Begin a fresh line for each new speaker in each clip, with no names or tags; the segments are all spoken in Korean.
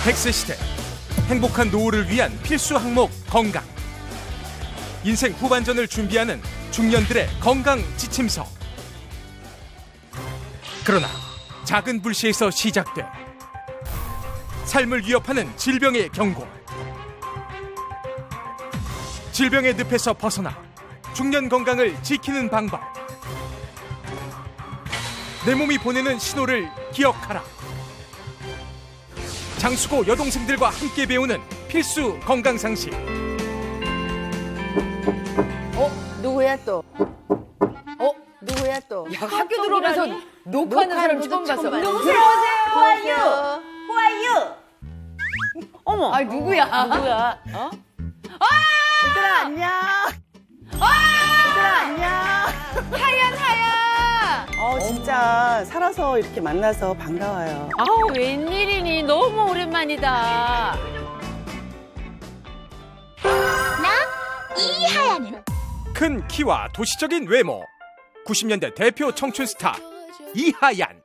100세 시대 행복한 노후를 위한 필수 항목 건강. 인생 후반전을 준비하는 중년들의 건강 지침서. 그러나 작은 불씨에서 시작돼 삶을 위협하는 질병의 경고. 질병의 늪에서 벗어나 중년 건강을 지키는 방법. 내 몸이 보내는 신호를 기억하라. 장수고 여동생들과 함께 배우는 필수 건강 상식.
누구야 또? 누구야 또?
야, 학교 들어오면서 녹화하는 사람 처음 봤어.
누구세요? Who are you? Who are you? 어머.
아, 누구야?
누구야? 얘들아 안녕. 얘들아 안녕.
하얀.
진짜 살아서 이렇게 만나서 반가워요.
아우, 웬일이니? 너무 오랜만이다.
나 이하얀은
큰 키와 도시적인 외모, 90년대 대표 청춘 스타 이하얀.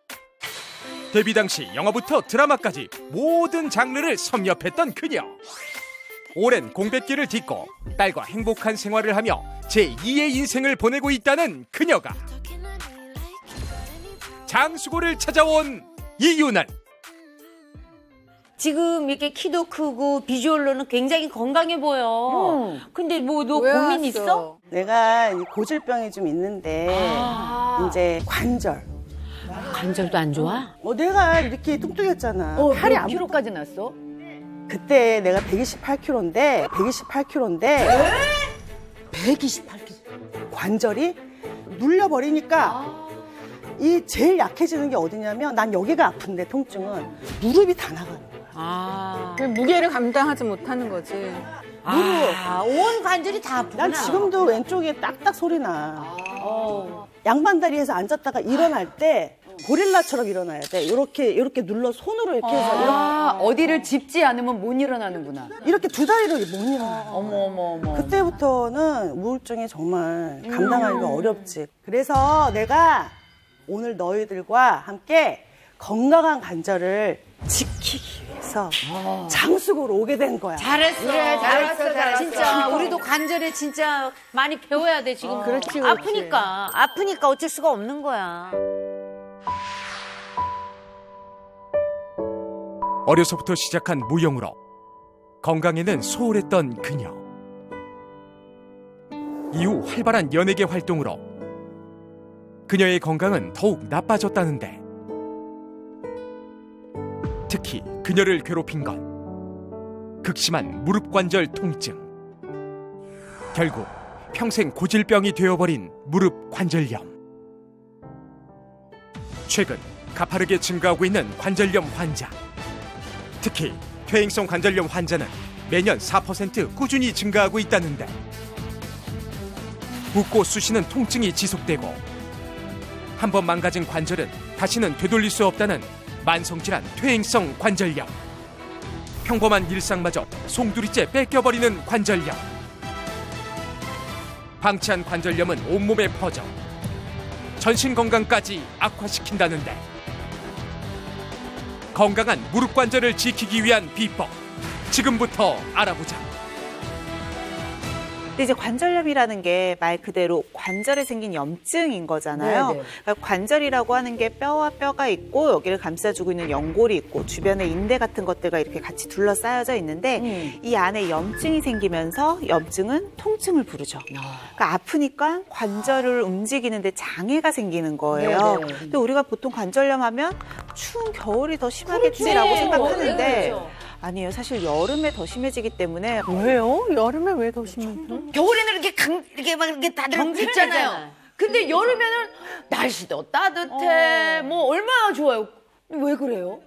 데뷔 당시 영화부터 드라마까지 모든 장르를 섭렵했던 그녀. 오랜 공백기를 딛고 딸과 행복한 생활을 하며 제2의 인생을 보내고 있다는 그녀가 장수고를 찾아온 이유는
지금 이렇게 키도 크고 비주얼로는 굉장히 건강해 보여. 근데 뭐 너 고민 있어?
내가 고질병이 좀 있는데 이제 관절.
관절도 안 좋아?
내가 이렇게 뚱뚱했잖아.
팔이 몇 킬로까지 났어?
그때 내가 128kg인데
128kg.
관절이 눌려버리니까 이 제일 약해지는 게 어디냐면 난 여기가 아픈데 통증은 무릎이 다 나가는 거야.
무게를 감당하지 못하는 거지.
온 관절이 다 아프구나.
난 지금도 왼쪽에 딱딱 소리 나. 양반다리에서 앉았다가 일어날 때 고릴라처럼 일어나야 돼. 이렇게 눌러 손으로 이렇게 해서
어디를 짚지 않으면 못 일어나는구나.
이렇게 두 다리로 못 일어나.
어머.
그때부터는 우울증이 정말 감당하기가 어렵지. 그래서 내가 오늘 너희들과 함께 건강한 관절을 지키기 위해서 장수고로 오게 된 거야.
잘했어.
그래, 잘했어.
진짜 우리도 관절에 진짜 많이 배워야 돼 지금.
그렇지.
아프니까 어쩔 수가 없는 거야.
어려서부터 시작한 무용으로 건강에는 소홀했던 그녀. 이후 활발한 연예계 활동으로 그녀의 건강은 더욱 나빠졌다는데, 특히 그녀를 괴롭힌 건 극심한 무릎 관절 통증. 결국 평생 고질병이 되어버린 무릎 관절염. 최근 가파르게 증가하고 있는 관절염 환자. 특히 퇴행성 관절염 환자는 매년 4% 꾸준히 증가하고 있다는데, 붓고 쑤시는 통증이 지속되고 한 번 망가진 관절은 다시는 되돌릴 수 없다는 만성질환 퇴행성 관절염. 평범한 일상마저 송두리째 뺏겨버리는 관절염. 방치한 관절염은 온몸에 퍼져 전신 건강까지 악화시킨다는데, 건강한 무릎 관절을 지키기 위한 비법, 지금부터 알아보자.
근데 이제 관절염이라는 게 말 그대로 관절에 생긴 염증인 거잖아요. 그러니까 관절이라고 하는 게 뼈와 뼈가 있고 여기를 감싸주고 있는 연골이 있고 주변에 인대 같은 것들과 이렇게 같이 둘러싸여져 있는데 이 안에 염증이 생기면서 염증은 통증을 부르죠. 그러니까 아프니까 관절을 움직이는데 장애가 생기는 거예요. 근데 우리가 보통 관절염 하면 추운 겨울이 더 심하겠지라고 생각하는데 아니에요. 사실 여름에 더 심해지기 때문에.
왜요? 여름에 왜 더 심해요?
겨울에는 이렇게 막 이렇게 다들 있잖아요.
근데 여름에는 날씨도 따뜻해. 뭐 얼마나 좋아요. 왜 그래요?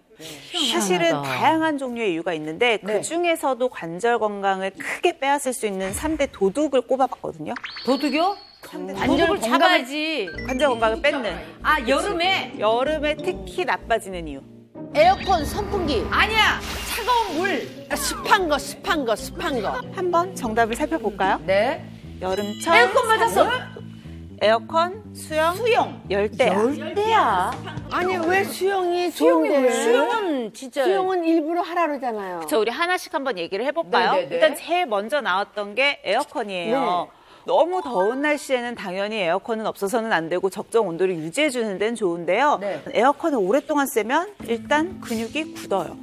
사실은 다양한 종류의 이유가 있는데 그 중에서도 관절 건강을 크게 빼앗을 수 있는 3대 도둑을 꼽아봤거든요.
도둑이요? 관절을 잡아야지.
관절 건강을 뺏는. 여름에 특히 나빠지는 이유.
에어컨, 선풍기.
아니야. 차가운 물.
습한 거.
한번 정답을 살펴볼까요?
네.
여름철.
에어컨 맞았어.
에어컨, 수영, 열대야.
열대야.
아니 왜 수영이 좋은데?
수영은 진짜.
수영은 일부러 하라잖아요.
저 우리 하나씩 한번 얘기를 해볼까요?
네네네.
일단 제일 먼저 나왔던 게 에어컨이에요. 너무 더운 날씨에는 당연히 에어컨은 없어서는 안 되고 적정 온도를 유지해 주는 데는 좋은데요.
네.
에어컨을 오랫동안 쓰면 일단 근육이 굳어요.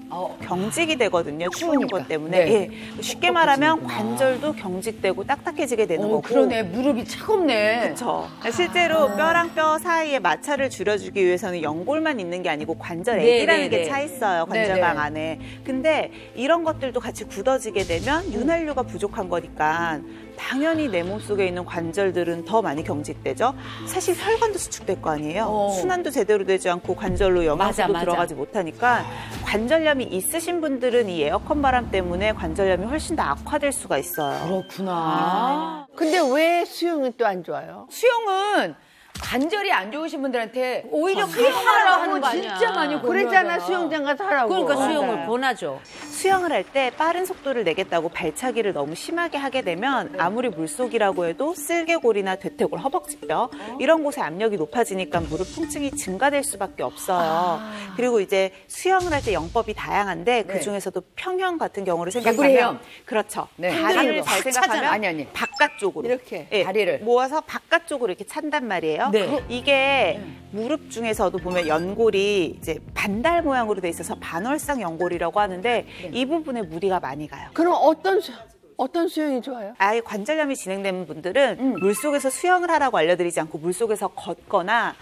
경직이 되거든요. 추운 것 때문에.
네.
예. 쉽게 말하면 관절도 경직되고 딱딱해지게 되는 거고.
그러네. 무릎이 차갑네.
그렇죠. 실제로 뼈랑 뼈 사이에 마찰을 줄여주기 위해서는 연골만 있는 게 아니고 관절액이라는 게 차 있어요. 관절강 안에. 근데 이런 것들도 같이 굳어지게 되면 윤활유가 부족한 거니까 당연히 내 몸속에 있는 관절들은 더 많이 경직되죠. 사실 혈관도 수축될 거 아니에요. 순환도 제대로 되지 않고 관절로 영양소도 들어가지 못하니까 관절염이 있으신 분들은 이 에어컨 바람 때문에 관절염이 훨씬 더 악화될 수가 있어요.
그렇구나. 근데 왜 수영은 또 안 좋아요? 수영은 관절이 안 좋으신 분들한테
오히려
수영하라고
하는 거 아니야.
진짜 많이 그랬잖아. 수영장 가서 하라고.
그러니까 수영을 권하죠.
수영을 할 때 빠른 속도를 내겠다고 발차기를 너무 심하게 하게 되면 아무리 물속이라고 해도 쓸개골이나 대퇴골, 허벅지뼈 이런 곳에 압력이 높아지니까 무릎 통증이 증가될 수밖에 없어요. 그리고 이제 수영을 할 때 영법이 다양한데 그중에서도 평형 같은 경우를 생각하면
개구리형.
그렇죠.
네.
다리를 잘
확
생각하면
차잖아. 아니.
바깥쪽으로
이렇게
예,
다리를.
모아서 바깥쪽으로 이렇게 찬단 말이에요.
네.
이게 무릎 중에서도 보면 연골이 이제 반달 모양으로 돼 있어서 반월상 연골이라고 하는데 이 부분에 무리가 많이 가요.
그럼 어떤 수영이 좋아요?
아예 관절염이 진행된 분들은 물속에서 수영을 하라고 알려드리지 않고 물속에서 걷거나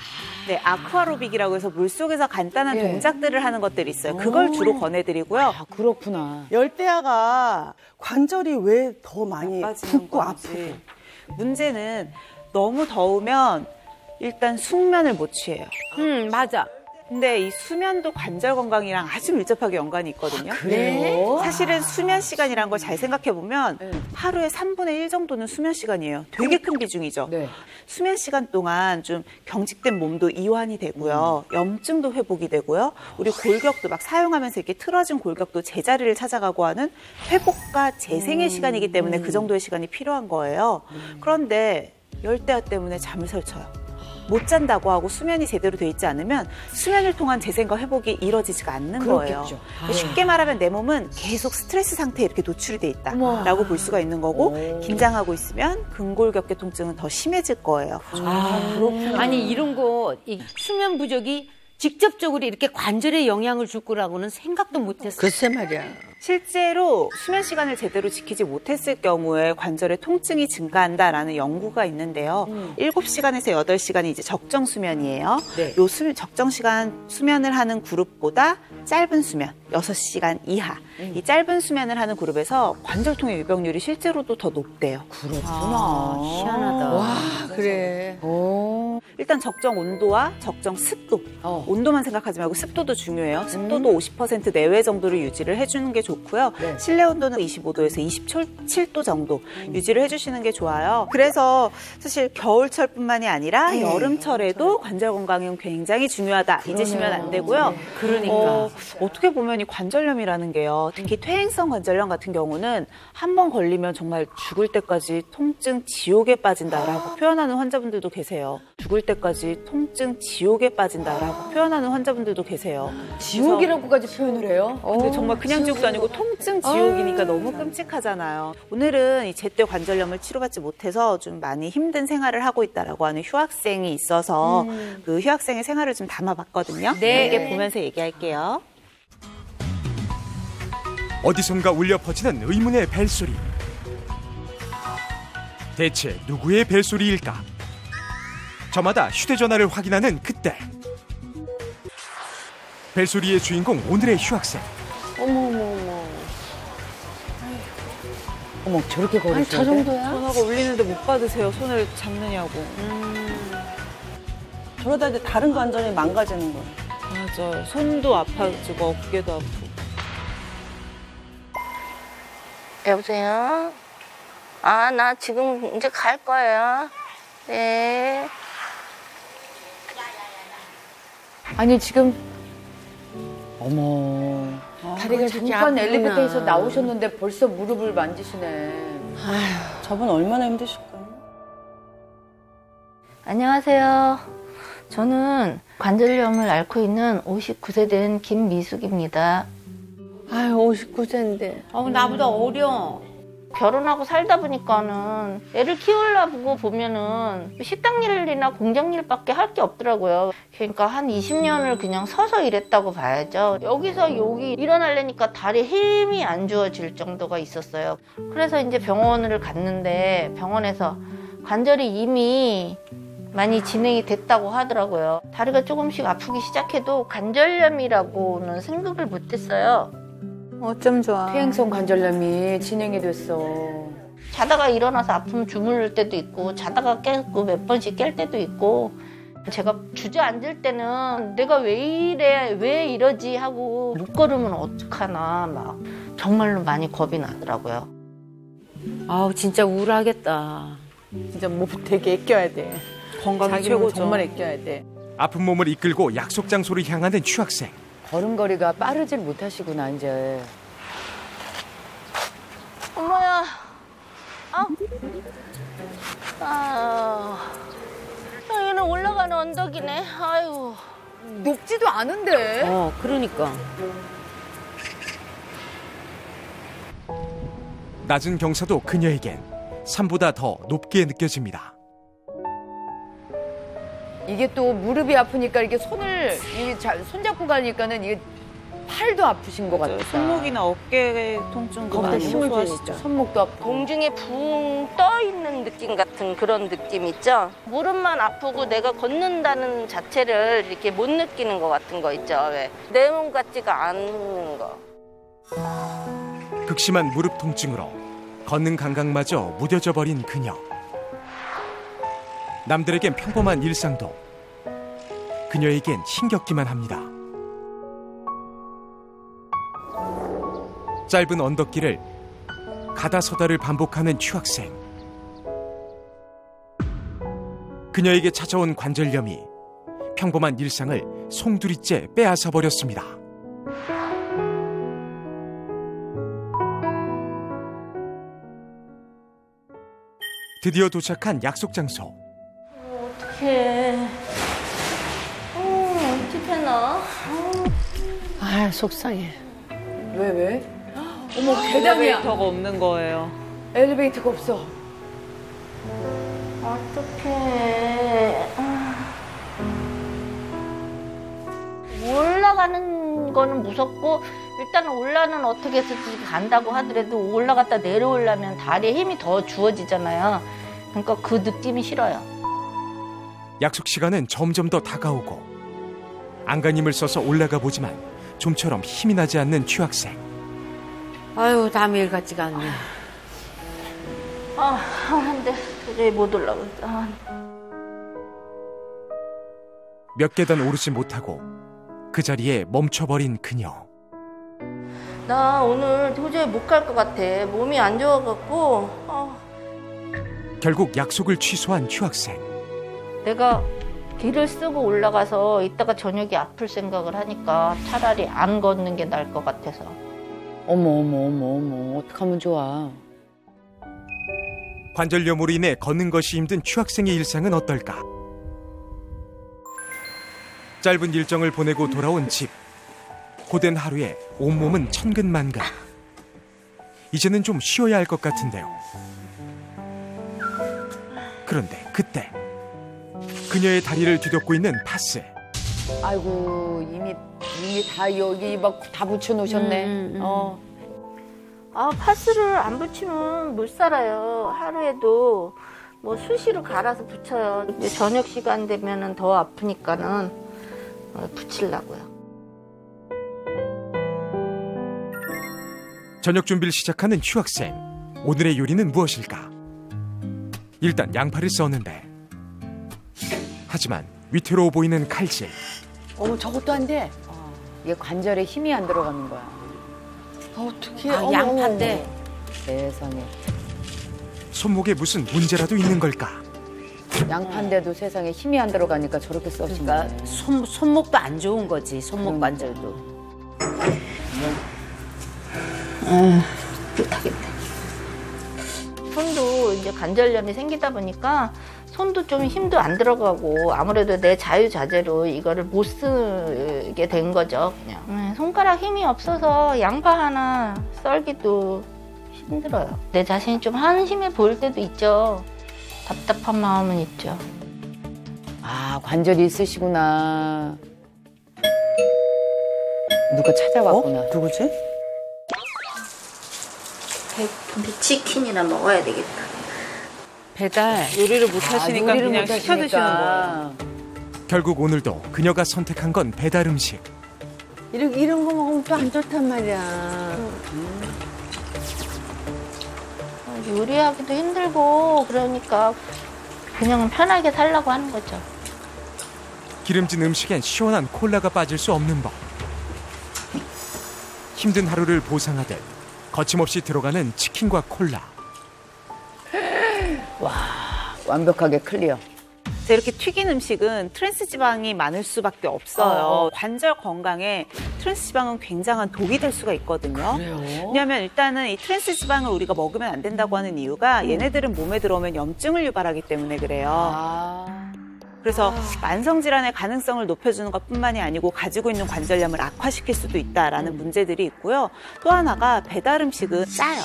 아쿠아로빅이라고 해서 물속에서 간단한 동작들을 하는 것들이 있어요. 그걸 주로 권해드리고요.
그렇구나.
열대야가 관절이 왜 더 많이 붓고 아프고?
문제는 너무 더우면 일단 숙면을 못 취해요.
맞아.
근데 이 수면도 관절 건강이랑 아주 밀접하게 연관이 있거든요.
그래요?
사실은 수면 시간이란 걸 잘 생각해 보면 하루에 3분의 1 정도는 수면 시간이에요. 되게 큰 비중이죠.
네.
수면 시간 동안 좀 경직된 몸도 이완이 되고요. 염증도 회복이 되고요. 우리 골격도 막 사용하면서 이렇게 틀어진 골격도 제자리를 찾아가고 하는 회복과 재생의 시간이기 때문에 그 정도의 시간이 필요한 거예요. 그런데 열대야 때문에 잠을 설쳐요. 못 잔다고 하고 수면이 제대로 돼 있지 않으면 수면을 통한 재생과 회복이 이루어지지가 않는 거예요. 쉽게 말하면 내 몸은 계속 스트레스 상태에 이렇게 노출이 돼 있다라고 볼 수가 있는 거고 긴장하고 있으면 근골격계 통증은 더 심해질 거예요.
그렇구나. 아니 이런 거 이 수면 부족이 직접적으로 이렇게 관절에 영향을 줄 거라고는 생각도 못했어요.
글쎄 말이야.
실제로 수면 시간을 제대로 지키지 못했을 경우에 관절의 통증이 증가한다라는 연구가 있는데요. 7시간에서 8시간이 이제 적정 수면이에요. 요 적정 시간 수면을 하는 그룹보다 짧은 수면, 6시간 이하. 이 짧은 수면을 하는 그룹에서 관절통의 유병률이 실제로도 더 높대요.
희한하다.
와, 그래.
일단 적정 온도와 적정 습도. 온도만 생각하지 말고 습도도 중요해요. 습도도 50% 내외 정도를 유지를 해주는 게 좋고요. 실내 온도는 25도에서 27도 정도 유지를 해주시는 게 좋아요. 그래서 사실 겨울철뿐만이 아니라 여름철에도 관절 건강은 굉장히 중요하다. 잊으시면 안 되고요.
그러니까.
어떻게 보면 이 관절염이라는 게요. 특히 퇴행성 관절염 같은 경우는 한 번 걸리면 정말 죽을 때까지 통증 지옥에 빠진다라고 표현하는 환자분들도 계세요. 죽을 때까지 통증 지옥에 빠진다라고 표현하는 환자분들도 계세요.
지옥이라고까지 표현을 해요?
근데 정말 그냥 지옥도 아니고 통증 지옥이니까 너무 끔찍하잖아요. 오늘은 이 제때 관절염을 치료받지 못해서 좀 많이 힘든 생활을 하고 있다라고 하는 휴학생이 있어서 그 휴학생의 생활을 좀 담아봤거든요. 이게 보면서 얘기할게요.
어디선가 울려 퍼지는 의문의 벨소리. 대체 누구의 벨소리일까? 저마다 휴대전화를 확인하는 그때. 벨소리의 주인공 오늘의 휴학생.
어머, 저렇게 거리세요?
저 정도야?
전화가 울리는데 못 받으세요. 손을 잡느냐고.
저러다 이제 다른 관절이 망가지는 거예요.
맞아요. 손도 아파지고 어깨도 아프고.
여보세요? 아, 나 지금 이제 갈 거예요. 네.
아니, 지금. 어머. 다리가 잠깐 엘리베이터에서 나오셨는데 벌써 무릎을 만지시네.
저분 얼마나 힘드실까요?
안녕하세요. 저는 관절염을 앓고 있는 59세 된 김미숙입니다.
아유, 59세인데.
나보다 어려.
결혼하고 살다 보니까는 애를 키우려고 보면은 식당 일이나 공장 일밖에 할 게 없더라고요. 그러니까 한 20년을 그냥 서서 일했다고 봐야죠. 여기서 여기 일어나려니까 다리에 힘이 안 주어질 정도가 있었어요. 그래서 이제 병원을 갔는데 병원에서 관절이 이미 많이 진행이 됐다고 하더라고요. 다리가 조금씩 아프기 시작해도 관절염이라고는 생각을 못했어요.
어쩜 좋아.
퇴행성 관절염이 진행이 됐어.
자다가 일어나서 아프면 주무를 때도 있고 자다가 깨고 몇 번씩 깰 때도 있고 제가 주저앉을 때는 내가 왜 이래 왜 이러지 하고 못 걸으면 어떡하나 막 정말로 많이 겁이 나더라고요.
아우, 진짜 우울하겠다.
진짜 몸 되게 아껴야 돼.
건강이
자기
최고죠.
몸 정말 아껴야 돼.
아픈 몸을 이끌고 약속 장소로 향하는 취학생.
걸음걸이가 빠르질 못하시구나, 이제.
엄마야. 여기는 올라가는 언덕이네. 아유.
높지도 않은데.
그러니까.
낮은 경사도 그녀에겐 산보다 더 높게 느껴집니다.
이게 또 무릎이 아프니까 이게 손잡고 가니까는 이게 팔도 아프신 것 같다.
손목이나 어깨 통증도 많이 호소하시죠.
손목도 아프고.
공중에 붕 떠 있는 느낌 같은 그런 느낌 있죠? 무릎만 아프고 내가 걷는다는 자체를 이렇게 못 느끼는 것 같은 거 있죠? 왜? 내 몸 같지가 않은 거.
극심한 무릎 통증으로 걷는 감각마저 무뎌져 버린 그녀. 남들에겐 평범한 일상도 그녀에겐 힘겹기만 합니다. 짧은 언덕길을 가다서다를 반복하는 취학생. 그녀에게 찾아온 관절염이 평범한 일상을 송두리째 빼앗아 버렸습니다. 드디어 도착한 약속 장소.
어떡해. 어떡해나.
아, 속상해. 왜? 어머, 계단이야.
엘리베이터가 없는 거예요.
엘리베이터가 없어.
어떡해. 올라가는 거는 무섭고 일단은 올라는 어떻게 해서든지 간다고 하더라도 올라갔다 내려오려면 다리에 힘이 더 주어지잖아요. 그러니까 그 느낌이 싫어요.
약속 시간은 점점 더 다가오고 안간힘을 써서 올라가 보지만 좀처럼 힘이 나지 않는 취학생.
아유, 남의 일 같지가 않네.
안 돼. 도저히 못 올라가겠다.
몇 계단 오르지 못하고 그 자리에 멈춰버린 그녀.
나 오늘 도저히 못 갈 것 같아. 몸이 안 좋아갖고.
결국 약속을 취소한 취학생.
내가 길을 쓰고 올라가서 이따가 저녁에 아플 생각을 하니까 차라리 안 걷는 게 나을 것 같아서.
어머. 어떡하면 좋아.
관절염으로 인해 걷는 것이 힘든 취학생의 일상은 어떨까? 짧은 일정을 보내고 돌아온 집. 고된 하루에 온몸은 천근만근. 이제는 좀 쉬어야 할 것 같은데요. 그런데 그때 그녀의 다리를 뒤덮고 있는 파스.
아이고, 이미 다 여기 막 다 붙여놓으셨네.
파스를 안 붙이면 못 살아요. 하루에도 뭐 수시로 갈아서 붙여요. 이제 저녁 시간 되면은 더 아프니까는 붙이려고요.
저녁 준비를 시작하는 취학생. 오늘의 요리는 무엇일까? 일단 양파를 써는데 하지만 위태로워 보이는 칼질.
어머, 저것도 안 돼. 이게 관절에 힘이 안 들어가는 거야.
어떻게?
양파인데.
세상에.
손목에 무슨 문제라도 있는 걸까?
양파인데도 세상에 힘이 안 들어가니까 저렇게 써진 거야.
그러니까 손목도 안 좋은 거지. 손목 관절도.
손도 이제 이제 관절염이 생기다 보니까 손도 좀 힘도 안 들어가고 아무래도 내 자유자재로 이거를 못 쓰게 된 거죠. 그냥 손가락 힘이 없어서 양파 하나 썰기도 힘들어요. 내 자신이 좀 한심해 보일 때도 있죠. 답답한 마음은 있죠.
아, 관절이 있으시구나. 누가 찾아왔구나.
누구지?
배고픈데 치킨이나 먹어야 되겠다.
배달.
요리를 못 하시니까
요리를
그냥
못
시켜 드시는 거예요.
결국 오늘도 그녀가 선택한 건 배달 음식.
이런 거 먹으면 또 안 좋단 말이야.
요리하기도 힘들고 그러니까 그냥 편하게 살려고 하는 거죠.
기름진 음식엔 시원한 콜라가 빠질 수 없는 법. 힘든 하루를 보상하듯 거침없이 들어가는 치킨과 콜라.
완벽하게 클리어.
이렇게 튀긴 음식은 트랜스 지방이 많을 수밖에 없어요. 관절 건강에 트랜스 지방은 굉장한 독이 될 수가 있거든요. 왜냐하면 일단은 이 트랜스 지방을 우리가 먹으면 안 된다고 하는 이유가 얘네들은 몸에 들어오면 염증을 유발하기 때문에 그래요. 그래서 만성질환의 가능성을 높여주는 것뿐만이 아니고 가지고 있는 관절염을 악화시킬 수도 있다라는 문제들이 있고요. 또 하나가 배달 음식은 짜요.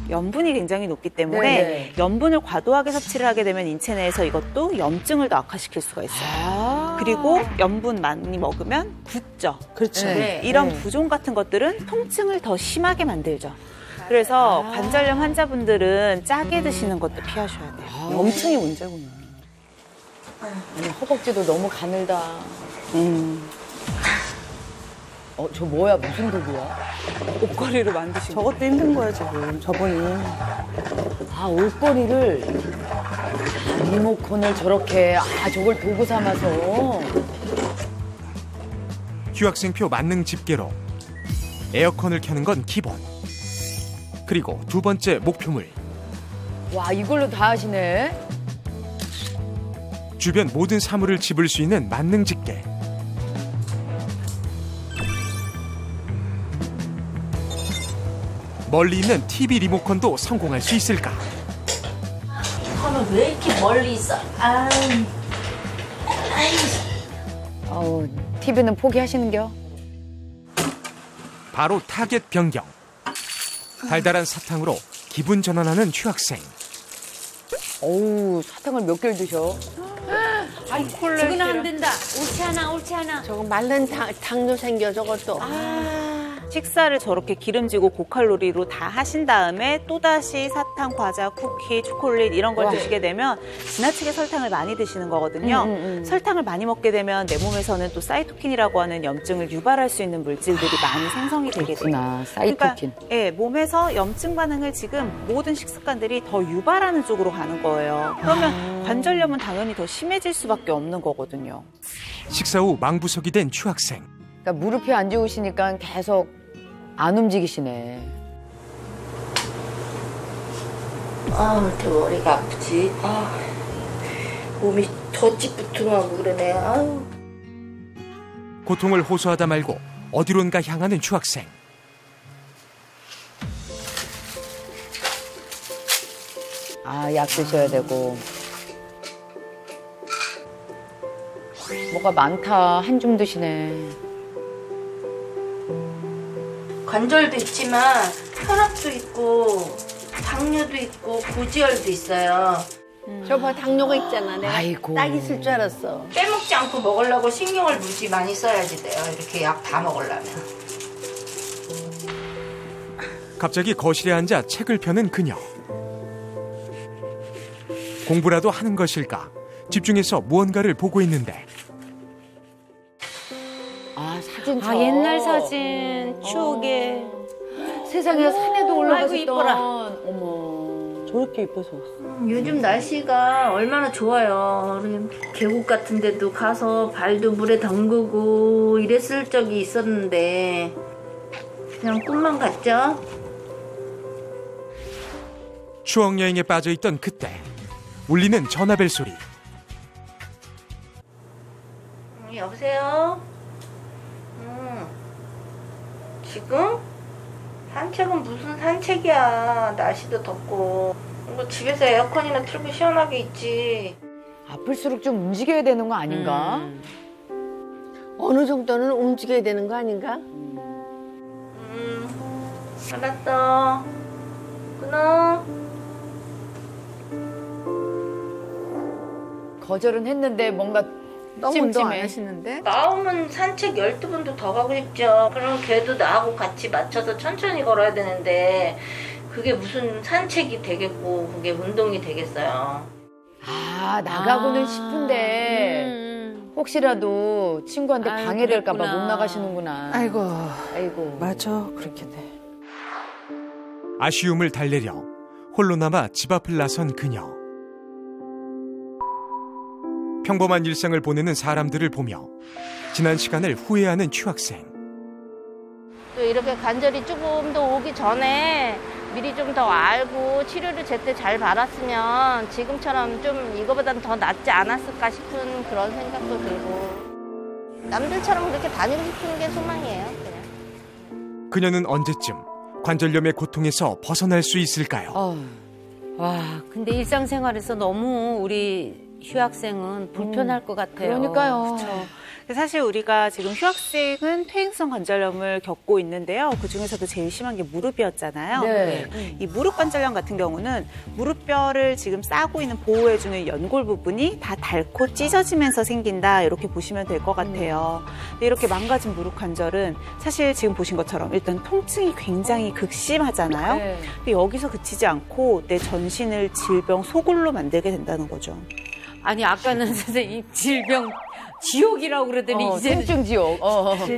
염분이 굉장히 높기 때문에
네네.
염분을 과도하게 섭취를 하게 되면 인체 내에서 이것도 염증을 더 악화시킬 수가 있어요. 그리고 염분 많이 먹으면 붓죠.
그렇죠.
네.
이런 부종 같은 것들은 통증을 더 심하게 만들죠. 그래서 관절염 환자분들은 짜게 드시는 것도 피하셔야 돼요.
염증이 문제구나.
아니, 허벅지도 너무 가늘다. 저 뭐야? 무슨 독이야?
옷걸이로 만드신 거.
저것도 힘든 거야, 지금. 저분이.
아, 옷걸이를 리모컨을 저렇게 저걸 도구 삼아서.
휴학생표 만능 집게로 에어컨을 켜는 건 기본. 그리고 두 번째 목표물.
와, 이걸로 다 하시네.
주변 모든 사물을 집을 수 있는 만능 집게. 멀리 있는 TV 리모컨도 성공할 수 있을까?
이거는 왜 이렇게 멀리 있어?
TV는 포기하시는겨?
바로 타겟 변경. 달달한 사탕으로 기분 전환하는 휴학생.
어우, 사탕을 몇 개를 드셔?
지금은 안 된다. 옳지 않아, 옳지 않아.
저거 말른 당뇨 생겨, 저것도.
식사를 저렇게 기름지고 고칼로리로 다 하신 다음에 또다시 사탕, 과자, 쿠키, 초콜릿 이런 걸 드시게 되면 지나치게 설탕을 많이 드시는 거거든요. 설탕을 많이 먹게 되면 내 몸에서는 또 사이토킨이라고 하는 염증을 유발할 수 있는 물질들이 많이 생성이 되게 돼요.
그렇구나, 사이토킨.
그러니까, 예, 몸에서 염증 반응을 지금 모든 식습관들이 더 유발하는 쪽으로 가는 거예요. 그러면 관절염은 당연히 더 심해질 수밖에 없는 거거든요.
식사 후 망부석이 된 휴학생.
그러니까 무릎이 안 좋으시니까 계속 안 움직이시네.
왜 이렇게 머리가 아프지? 몸이 더 찌뿌둥하고 그러네.
고통을 호소하다 말고 어디론가 향하는 휴학생.
약 드셔야 되고. 뭐가 많다. 한 줌 드시네.
관절도 있지만 혈압도 있고 당뇨도 있고 고지혈도 있어요.
저봐 당뇨가 있잖아. 내가
아이고.
딱 있을 줄 알았어.
빼먹지 않고 먹으려고 신경을 무지 많이 써야지 돼요. 이렇게 약 다 먹으려면.
갑자기 거실에 앉아 책을 펴는 그녀. 공부라도 하는 것일까? 집중해서 무언가를 보고 있는데.
사진
옛날 사진, 추억에.
세상에 산에도 올라가셨던.
아이고, 이뻐라.
어머.
저렇게 이뻐서.
요즘 날씨가 얼마나 좋아요. 계곡 같은 데도 가서 발도 물에 담그고 이랬을 적이 있었는데 그냥 꿈만 같죠?
추억 여행에 빠져있던 그때 울리는 전화벨 소리.
여보세요? 지금? 산책은 무슨 산책이야. 날씨도 덥고. 뭐 집에서 에어컨이나 틀고 시원하게 있지.
아플수록 좀 움직여야 되는 거 아닌가?
어느 정도는 움직여야 되는 거 아닌가?
알았어. 끊어.
거절은 했는데 뭔가
너무 운동 안
찜찜해.
하시는데?
나오면 산책 12번도 더 가고 싶죠. 그럼 걔도 나하고 같이 맞춰서 천천히 걸어야 되는데 그게 무슨 산책이 되겠고 그게 운동이 되겠어요.
아, 나가고는 싶은데 혹시라도 친구한테
아유,
방해될까 봐 못
그랬구나.
나가시는구나. 아이고.
맞아, 그렇게 돼.
아쉬움을 달래려 홀로 남아 집 앞을 나선 그녀. 평범한 일상을 보내는 사람들을 보며 지난 시간을 후회하는 휴학생.
또 이렇게 관절이 조금 더 오기 전에 미리 좀 더 알고 치료를 제때 잘 받았으면 지금처럼 좀 이거보다는 더 낫지 않았을까 싶은 그런 생각도 들고 남들처럼 그렇게 다니고 싶은 게 소망이에요. 그냥.
그녀는 언제쯤 관절염의 고통에서 벗어날 수 있을까요?
와, 근데 일상생활에서 너무 우리 휴학생은 불편할 것 같아요.
그러니까요.
사실 우리가 지금 휴학생은 퇴행성 관절염을 겪고 있는데요. 그중에서도 제일 심한 게 무릎이었잖아요.
네.
이 무릎 관절염 같은 경우는 무릎뼈를 지금 싸고 있는 보호해주는 연골 부분이 다 닳고 찢어지면서 생긴다 이렇게 보시면 될 것 같아요. 근데 이렇게 망가진 무릎 관절은 사실 지금 보신 것처럼 일단 통증이 굉장히 극심하잖아요.
네.
근데 여기서 그치지 않고 내 전신을 질병 소굴로 만들게 된다는 거죠.
아니, 아까는 선생님 질병 지옥이라고 그러더니 이제는
통증 지옥.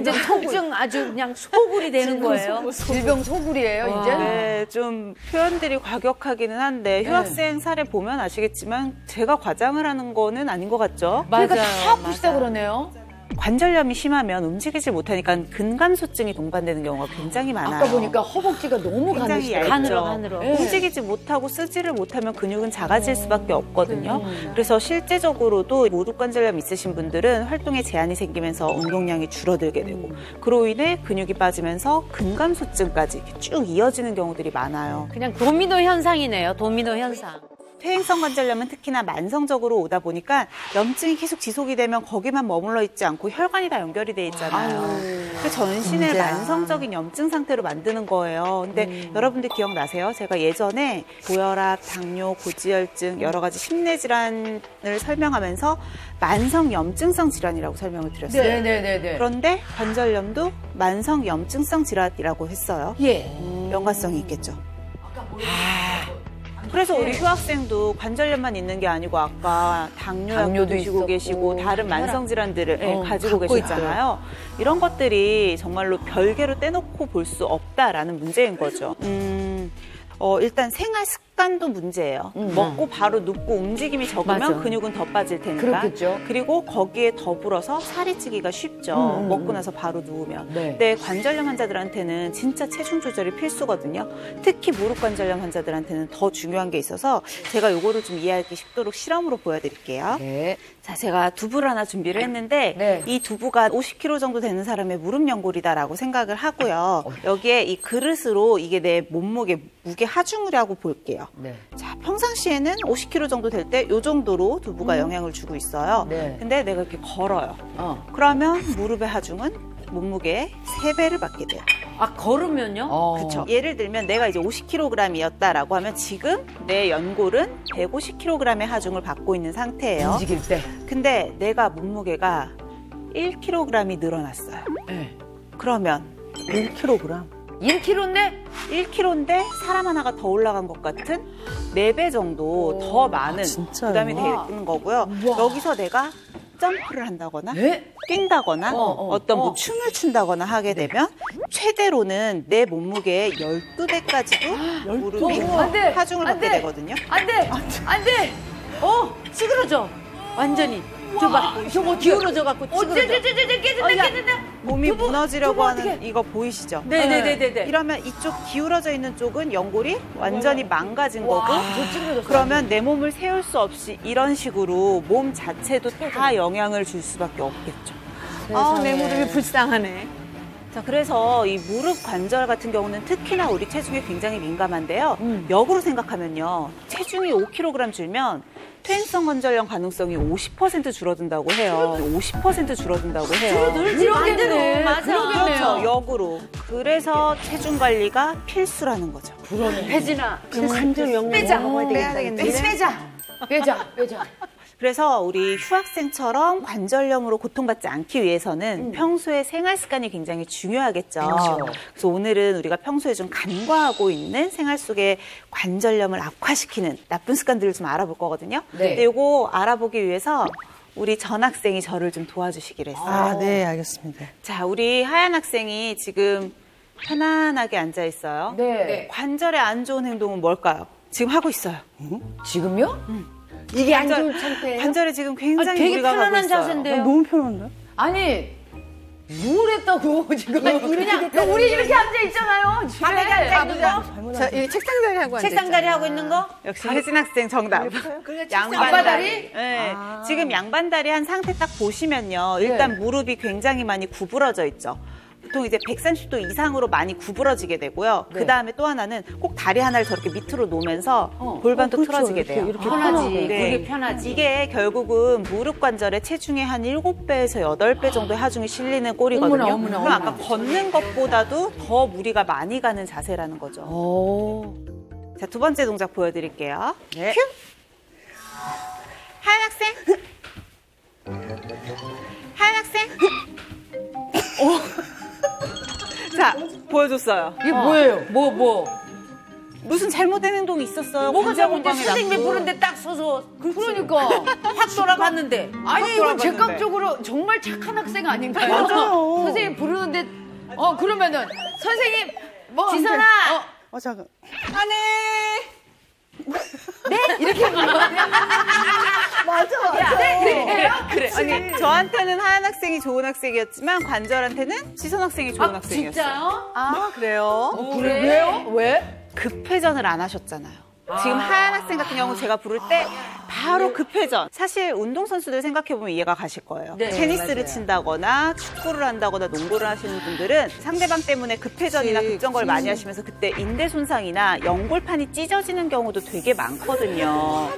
이제 통증 아주 그냥 소굴이 되는 거예요.
질병 소굴이에요, 이제.
네, 좀 표현들이 과격하기는 한데 휴학생 사례 보면 아시겠지만 제가 과장을 하는 거는 아닌 것 같죠?
그러니까 다 아프시다 그러네요.
관절염이 심하면 움직이지 못하니까 근감소증이 동반되는 경우가 굉장히 많아요.
아까 보니까 허벅지가 너무
굉장히
가늘시다.
얇죠.
가늘어.
네.
움직이지 못하고 쓰지를 못하면 근육은 작아질 수밖에 없거든요. 그래서 실제적으로도 무릎 관절염 있으신 분들은 활동에 제한이 생기면서 운동량이 줄어들게 되고 그로 인해 근육이 빠지면서 근감소증까지 이렇게 쭉 이어지는 경우들이 많아요.
그냥 도미노 현상이네요. 도미노 현상.
퇴행성 관절염은 특히나 만성적으로 오다 보니까 염증이 계속 지속이 되면 거기만 머물러 있지 않고 혈관이 다 연결이 돼 있잖아요. 그 전신을 만성적인 염증 상태로 만드는 거예요. 근데 여러분들 기억나세요? 제가 예전에 고혈압, 당뇨, 고지혈증 여러 가지 심내 질환을 설명하면서 만성 염증성 질환이라고 설명을 드렸어요.
네네네.
그런데 관절염도 만성 염증성 질환이라고 했어요.
예.
연관성이 있겠죠. 그래서 우리 휴학생도 관절염만 있는 게 아니고 아까 당뇨약도
당뇨도
드시고
있었고,
계시고 다른 만성 질환들을 가지고
갖고
계시잖아요. 이런 것들이 정말로 별개로 떼놓고 볼 수 없다라는 문제인 거죠. 일단 생활 습관도 문제예요. 먹고 바로 눕고 움직임이 적으면
맞아.
근육은 더 빠질 테니까.
그렇겠죠.
그리고 거기에 더불어서 살이 찌기가 쉽죠. 먹고 나서 바로 누우면.
네.
근데 관절염 환자들한테는 진짜 체중 조절이 필수거든요. 특히 무릎 관절염 환자들한테는 더 중요한 게 있어서 제가 이거를 좀 이해하기 쉽도록 실험으로 보여드릴게요.
네.
자, 제가 두부를 하나 준비를 했는데
네.
이 두부가 50kg 정도 되는 사람의 무릎 연골이다라고 생각을 하고요. 여기에 이 그릇으로 이게 내 몸무게 무게 하중이라고 볼게요.
네.
자, 평상시에는 50kg 정도 될 때 이 정도로 두부가 영향을 주고 있어요.
네.
근데 내가 이렇게 걸어요. 그러면 무릎의 하중은 몸무게의 3배를 받게 돼요.
아, 걸으면요?
그렇죠. 예를 들면 내가 이제 50kg이었다라고 하면 지금 내 연골은 150kg의 하중을 받고 있는 상태예요.
움직일 때.
근데 내가 몸무게가 1kg이 늘어났어요.
네.
그러면
1kg.
1kg인데?
1kg인데 사람 하나가 더 올라간 것 같은 4배 정도 더 많은
진짜요?
부담이 되는 거고요. 여기서 내가 점프를 한다거나
네?
뛴다거나 어떤 뭐 춤을 춘다거나 하게 되면 최대로는 내 몸무게의 12배까지도 무릎이
안 돼.
하중을
안
받게
돼.
되거든요.
안 돼! 안 돼!
찌그러져. 완전히.
저거 기울어져갖고 찌그러져.
깨진다.
몸이 무너지려고
두부
하는
어떡해.
이거 보이시죠?
네네네네.
이러면 이쪽 기울어져 있는 쪽은 연골이 완전히 망가진 거고
저 찌그러졌어.
그러면 내 몸을 세울 수 없이 이런 식으로 몸 자체도 다 영향을 줄 수밖에 없겠죠.
내 무릎이 불쌍하네.
자, 그래서 이 무릎 관절 같은 경우는 특히나 우리 체중에 굉장히 민감한데요. 역으로 생각하면요. 체중이 5kg 줄면 퇴행성 관절염 가능성이 50% 줄어든다고 해요. 50% 줄어든다고 해요.
그러겠네.
맞아.
그렇죠. 역으로. 그래서 체중 관리가 필수라는 거죠.
혜진아,
관절 영양
빼자.
먹어야 되겠다.
빼자.
그래서 우리 휴학생처럼 관절염으로 고통받지 않기 위해서는 평소에 생활 습관이 굉장히 중요하겠죠. 그래서 오늘은 우리가 평소에 좀 간과하고 있는 생활 속의 관절염을 악화시키는 나쁜 습관들을 좀 알아볼 거거든요.
네.
근데 이거 알아보기 위해서 우리 전 학생이 저를 좀 도와주시기로 했어요.
아, 네, 알겠습니다.
자, 우리 하얀 학생이 지금 편안하게 앉아 있어요.
네.
관절에 안 좋은 행동은 뭘까요? 지금 하고 있어요.
지금요?
이게 안 좋은 상태예요?
관절에 지금 굉장히
되게
무리가 가고
편안한
있어요.
자세인데요.
너무 편한데?
아니, 뭘 했다고 지금? 그냥 우리 이렇게 앉아 있잖아요. 바닥에 앉아 있는 거.
저, 이 책상다리 하고 앉아
책상다리 하고 있는 거?
역시 혜진 학생 정답.
양반다리?
네. 지금 양반다리 한 상태 딱 보시면요. 일단 무릎이 굉장히 많이 구부러져 있죠. 보통 이제 130도 이상으로 많이 구부러지게 되고요. 그 다음에 또 하나는 꼭 다리 하나를 저렇게 밑으로 놓으면서 골반도
그렇죠.
틀어지게 돼요.
이렇게
편하지.
네.
그게 편하지.
이게 결국은 무릎 관절의 체중의 한 7배에서 8배 정도의 하중이 실리는 꼴이거든요. 그럼 아까 걷는 것보다도 더 무리가 많이 가는 자세라는 거죠. 자, 두 번째 동작 보여드릴게요. 큐! 하얀 학생. 하얀 학생. 자, 보여줬어요.
이게 뭐예요? 뭐?
무슨 잘못된 행동이 있었어요?
뭐가
관절
잘못돼?
건강에
선생님이
나쁘고.
부르는데 딱 서서
그러니까.
확 돌아갔는데.
아니, 이건
돌아봤는데.
즉각적으로 정말 착한 학생 아닌가요?
맞아요.
선생님 부르는데, 그러면은, 선생님, 뭐.
지선아!
잠깐.
이렇게 하는 거 아니야?
맞아.
그래. 아니, 저한테는 하얀 학생이 좋은 학생이었지만 관절한테는 지선 학생이 좋은 학생이었어요.
진짜요?
아, 그래요?
그래? 왜요? 왜?
급회전을 안 하셨잖아요. 지금 하얀 학생 같은 경우 제가 부를 때 바로 급회전. 사실 운동선수들 생각해보면 이해가 가실 거예요.
네,
테니스를
맞아요.
친다거나 축구를 한다거나 농구를 하시는 분들은 상대방 때문에 급회전이나 급정거를 많이 하시면서 그때 인대 손상이나 연골판이 찢어지는 경우도 되게 많거든요.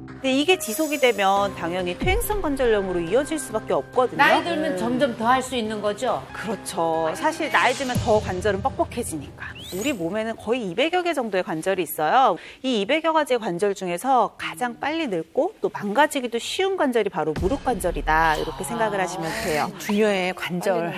근데 이게 지속이 되면 당연히 퇴행성 관절염으로 이어질 수밖에 없거든요.
나이 들면 점점 더 할 수 있는 거죠?
그렇죠. 사실 나이 들면 더 관절은 뻑뻑해지니까. 우리 몸에는 거의 200여 개 정도의 관절이 있어요. 이 200여 가지의 관절 중에서 가장 빨리 늙고 또 망가지기도 쉬운 관절이 바로 무릎 관절이다. 이렇게 생각을 하시면 돼요.
중요해, 관절.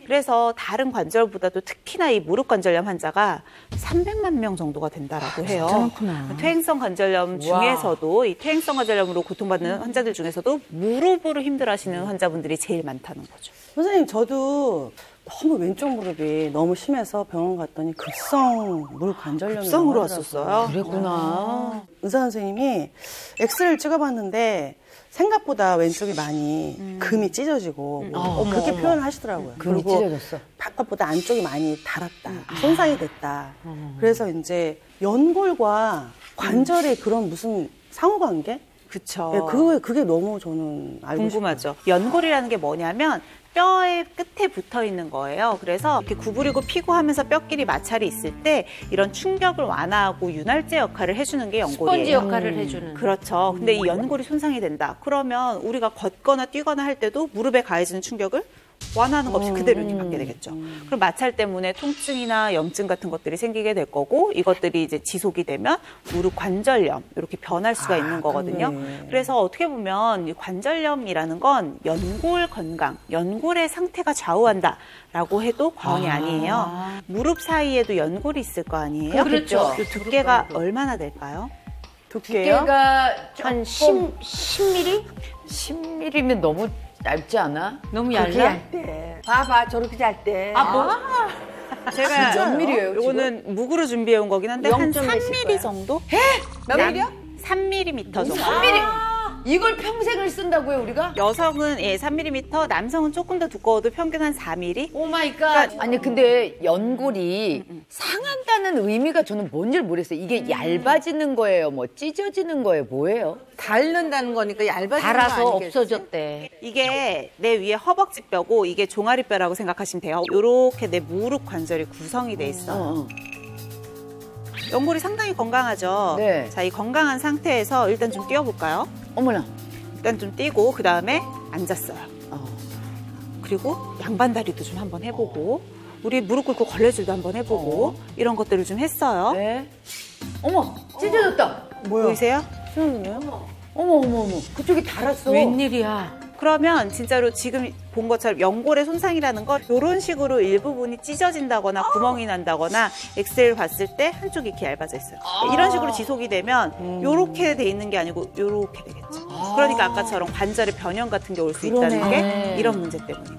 그래서 다른 관절보다도 특히나 이 무릎 관절염 환자가 300만 명 정도가 된다라고 해요. 퇴행성 관절염 중에서도 이 퇴행성 관절염으로 고통받는 환자들 중에서도 무릎으로 힘들어하시는 환자분들이 제일 많다는 거죠.
선생님, 저도 너무 왼쪽 무릎이 너무 심해서 병원 갔더니 급성 무릎 관절염이
급성으로 왔었어요.
그랬구나.
의사 선생님이 엑스를 찍어봤는데 생각보다 왼쪽이 많이 금이 찢어지고 그렇게 표현을 하시더라고요.
금이
그리고
찢어졌어.
바깥보다 안쪽이 많이 닳았다, 손상이 됐다. 그래서 이제 연골과 관절의 그런 무슨 상호관계?
그쵸.
네, 그게 너무 저는 알고
궁금하죠. 연골이라는 게 뭐냐면 뼈의 끝에 붙어 있는 거예요. 그래서 이렇게 구부리고 피고 하면서 뼈끼리 마찰이 있을 때 이런 충격을 완화하고 윤활제 역할을 해주는 게 연골이에요.
스펀지 역할을 해주는.
그렇죠. 근데 이 연골이 손상이 된다. 그러면 우리가 걷거나 뛰거나 할 때도 무릎에 가해지는 충격을 완화하는 것 없이 그대로 이렇게 받게 되겠죠. 그럼 마찰 때문에 통증이나 염증 같은 것들이 생기게 될 거고 이것들이 이제 지속이 되면 무릎 관절염 이렇게 변할 수가 있는 거거든요. 그래서 어떻게 보면 이 관절염이라는 건 연골 건강, 연골의 상태가 좌우한다라고 해도 과언이 아니에요. 무릎 사이에도 연골이 있을 거 아니에요?
그렇죠.
그 두께가 얼마나 될까요?
두께가
한 10mm?
10mm면 너무 얇지 않아?
너무
그렇게
얇아?
얇대. 봐봐, 저렇게 얇대.
제가
몇 밀이에요, 지금?
요거는 묵으로 준비해 온 거긴 한데 한
0.몇일
3mm
거야.
정도?
몇 밀이야?
3mm 정도.
3mm? 이걸 평생을 쓴다고요, 우리가?
여성은 3mm, 남성은 조금 더 두꺼워도 평균 한 4mm?
오 마이 갓. 아니, 근데 연골이 상한다는 의미가 저는 뭔지 모르겠어요. 이게 얇아지는 거예요? 뭐 찢어지는 거예요? 뭐예요?
닳는다는 거니까 얇아지는
달아서
거 아니겠지?
없어졌대.
이게 내 위에 허벅지뼈고 이게 종아리뼈라고 생각하시면 돼요. 요렇게 내 무릎 관절이 구성이 돼 있어요. 연골이 상당히 건강하죠.
네.
자, 이 건강한 상태에서 일단 좀 뛰어볼까요?
어머나.
일단 좀 뛰고 그 다음에 앉았어요. 그리고 양반다리도 좀 한번 해보고 우리 무릎 꿇고 걸레질도 한번 해보고 이런 것들을 좀 했어요.
네. 어머, 찢어졌다.
보이세요?
어머. 그쪽이 달았어.
웬일이야.
그러면 진짜로 지금 본 것처럼 연골의 손상이라는 건 이런 식으로 일부분이 찢어진다거나 구멍이 난다거나 엑스레이를 봤을 때 한쪽이 이렇게 얇아져 있어요. 이런 식으로 지속이 되면 이렇게 돼 있는 게 아니고 이렇게 되겠죠. 그러니까 아까처럼 관절의 변형 같은 게 올 수 있다는 게 이런 문제 때문이에요.